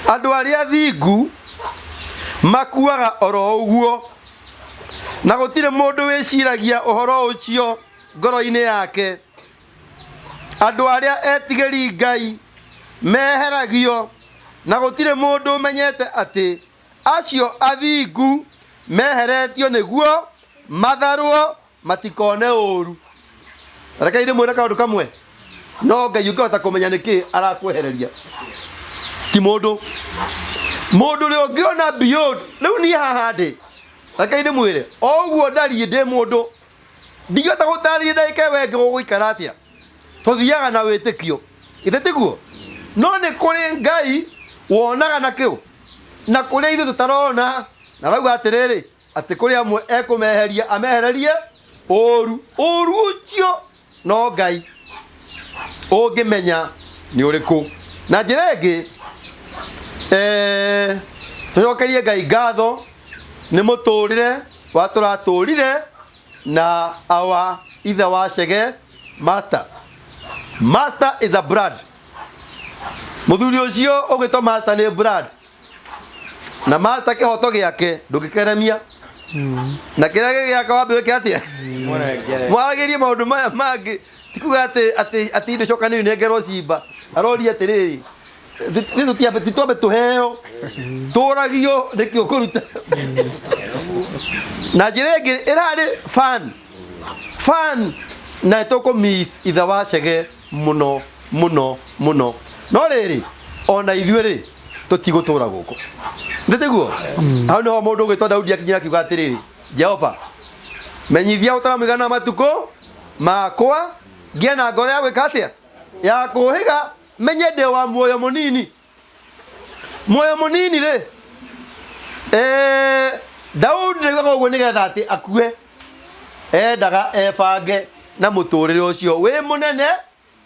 andũ arĩa athingu makuaga oro ũguo na gũtirĩ mũndũ wĩciragia ũhoro ũcio ngoro-inĩ yake andũ arĩa etigĩri Ngai meheragio na gũtirĩ mũndũ ũmenyete atĩ acio athingu meheretio nĩguo matharwo matikone ũru reke ndĩmwĩre kaũndũ kamwe no Ngai ũngĩhota kũmenya nĩkĩ arakwehereria ti mũndũ ũrĩa ũngĩona beyond rĩu niĩ haha ndĩ reke ndĩmwĩre o ũguo ndariĩ ndĩ mũndũ ndingĩhota gũtarĩria ndagĩka ĩyo ĩngĩ gũgũikara atĩa tũthiaga na wĩtĩkio ithe tiguo no nĩ kũrĩ Ngai wonaga na kĩu na kũrĩa ithuĩ tũtarona na rauga atĩrĩrĩ atĩ kũrĩ amwe ekũmeheria amehererie ũru ũcio no Ngai ũngĩmenya nĩ ũrĩkũ na njĩra ĩngĩ tũcokerie Ngai ngatho nĩ mũtũrĩre wa tũratũrire na our ithe wa Chege master is a brad muthuri ucio ũgĩtwo master nĩ brad na master kĩhoto gĩake ndũngĩkeremia na kĩrĩa gĩaka wambe wĩke atĩa mwaragĩrie maũndũ maya mangĩ tikuga atĩ indo cokanĩrio nengerwo cimba aroria atĩrĩrĩ titwambe tũheo tũragio nĩkĩ ũkũruta na njĩra ĩngĩ ĩrarĩ fan na tũkũmiss ithe wa Chege mũno no rĩrĩ ona ithuĩ rĩ tũtigũtũra gũkũ ndĩtiguo hau nĩho mũndũ ũgĩtwo Daudi akinyĩra akiuga atĩrĩrĩ Jehova menyithia ũtaramũigana matukũ makwa ngĩe na ngoro ya gwĩka atĩa ya kũhĩga menye ndĩ wa muoyo mũnini rĩ Daudi ndaugaga ũguo nĩgetha atĩ akue endaga ebange na mũtũrĩre ũcio wĩ mũnene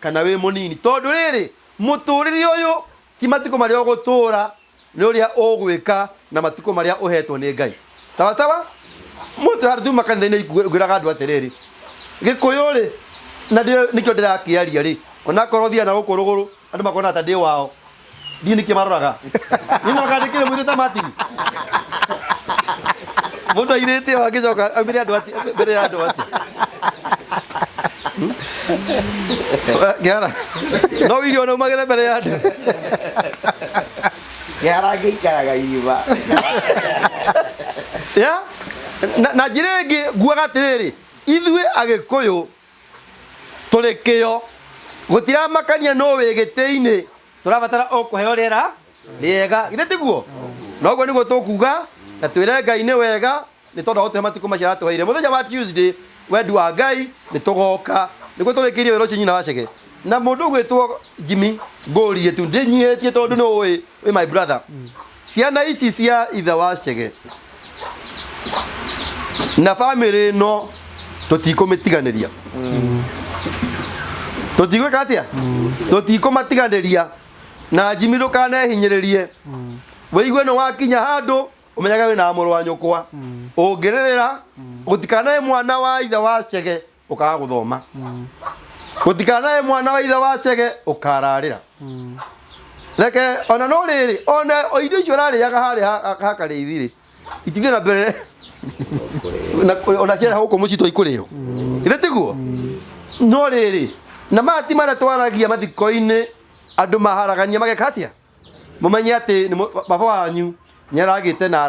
kana wĩ mũnini tondũ rĩrĩ mũtũrĩre ũyũ ti matukũ marĩa ũgũtũra nĩ ũrĩa ũgwĩka na matukũ marĩa ũhetwo nĩ Ngai sawa mũndũ harĩ tuma kanitha-inĩ ngwĩraga andũ atĩrĩrĩ Gĩkũyũ rĩ na nĩkĩo ndĩrakĩaria rĩ onakorwo thia na gũkũ rũgũrũ andũ makona ta ndĩ wao ndiĩ nĩkĩ maroraga nĩnoga ndĩkĩrĩ mwĩrĩ ta Martin mũndũ airĩte o agĩcoka mbere ya andũ atĩ Gĩara no irio no magere mbere ya andũ Gĩara ngĩikaraga iva ya na njĩra ĩngĩ nguaga atĩrĩrĩ ithuĩ Agĩkũyũ tũrĩ kĩo gutira makania no wigite-ini turabatara o kuheo rĩera rĩega githĩ tiguo noguo nĩguo tũkuga na twĩre Ngai nĩ wega nĩ tondũ ahote matukũ macio aratũheire mũthenya wa Tuesday wendi wa Ngai nĩ tũgoka nĩguo tũrĩkĩrie wĩra ũcio nyina wa Chege na mũndũ ũgwĩtwo Jimmy ngũrie tu ndĩnyihĩtie tondũ nĩ ũĩ wĩ my brother ciana ici cia ithe wa Chege na family no tũtikũmĩtiganĩria tũtigwĩka atĩa tũtikũmatiganĩria na Jimmy ndũkanehinyĩrĩrie wĩigue nĩ wakinya handũ ũmenyaga wĩna mũrũ wa nyũkwa ũngĩrĩrĩra gũtikanae mwana wa ithe wa Chege ũkaga gũthoma gũtikanae mwana wa ithe wa Chege ũkararĩra reke ona no rĩrĩ ona indo icio ũrarĩaga harĩa hakarĩithirĩ itithĩ na mbere ona ciera gũkũ mũciĩ twaikũrĩo ithĩ tiguo no rĩrĩ na mati mara twaragia mathiko-inĩ andũ maharagania mageka atĩa mũmenye atĩ baba wanyu nĩaragĩte na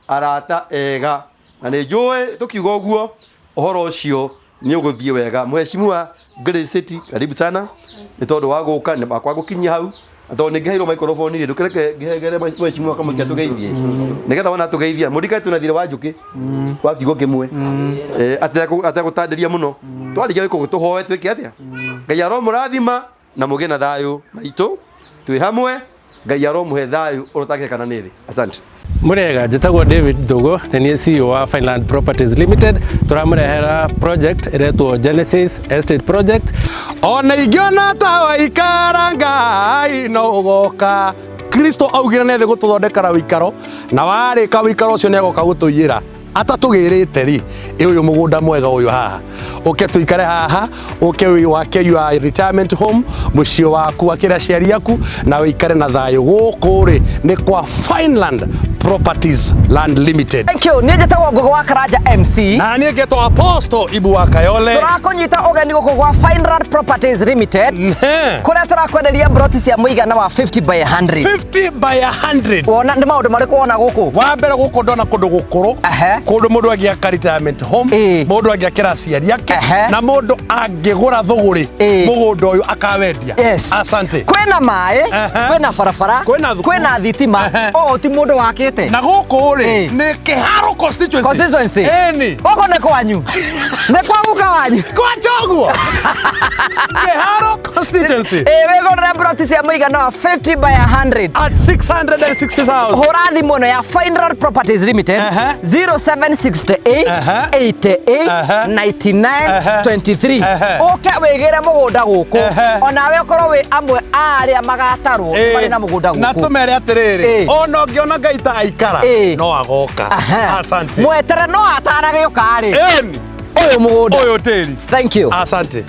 arata ega na nĩ njũĩ tũkiuga ũguo ũhoro ũcio nĩ ũgũthiĩ wega mheshimiwa Grace City karibu sana nĩ tondũ wa gũka na bakwa gũkinyia hau tondũ nĩ ngĩheirwo microphone rĩ ndũkĩreke ngĩhengere mheshimiwa kamũkia tũgeithie nĩgetha wona tũgeithia mũndika tunathire wa njũkĩ wa kiugo kĩmwe ategũtandĩria mũno twarĩkia gĩkũ tũhoe twĩke atĩa Ngai aromũrathima na mũgĩe na thayũ maitũ twĩ hamwe Ngai aromũhe thayũ ũrũtakĩkana nĩ thĩ asante Murega njĩtagwo David Ndogo na niĩ CEO wa Fineland Properties Limited turamũrehera project ĩretwo Genesis Estate Project ona ingĩona ta waikara Ngai no ũgoka Kristo augire nĩ thĩ gũtũthondekera wĩikaro na warĩka wĩikaro ũcio nĩ agoka gũtũiyĩra atatũgĩrĩte rĩ ũyũ mũgũnda mwega ũyũ haha ũke tũikare haha ũke wake your retirement home mũciĩ waku akĩra aciari aku na wĩikare na thayũ gũkũ rĩ nĩ kwa Fineland Properties Land Limited. Thank you. Niĩ njĩtagwo Ngũgũ wa Karanja MC. Na niĩ ngetwo Apostle Ibu wa Kayole. Tũrakũnyita ũgeni gũkũ gwa Fineland Properties Limited. Kũrĩa tũrakwenderia broti cia mũigana wa 50 by 100. 50 by 100. Wona nĩ maũndũ marĩkũ wona gũkũ? Wa mbere gũkũ ndona kũndũ gũkũrũ. Kũndũ mũndũ angĩaka retirement home. Mũndũ angĩakĩra aciari ake. Na mũndũ angĩgũra thũgũrĩ. Mũgũnda ũyũ akawendia. Asante. Kwĩna maĩ, kwĩna barabara, kwĩna thitima. O ti mũndũ wakĩte. Na gũkũ rĩ nĩ Kĩharo constituency. Eni. Gũkũ nĩ kwanyu. Nĩ kwa guka wanyu. Kwa Njoguo. Kĩharo constituency. Wĩgũrĩre broti cia mũigana wa 50 by 100 at 660,000. Hũra thimũ ĩno ya Fineland Properties Limited 0768 88 99 23. Ũke wĩgĩre mũgũnda gũkũ. Onawe ũkorwo wĩ amwe arĩa magatarwo marĩ na mũgũnda gũkũ. Na tũmere atĩrĩrĩ ona ũngĩona Ngai ta aikara no agoka. Asante. Mwetere no ataragĩũka rĩ. Ũyũ mũgũnda. Ũyũ tĩri. Thank you. Asante.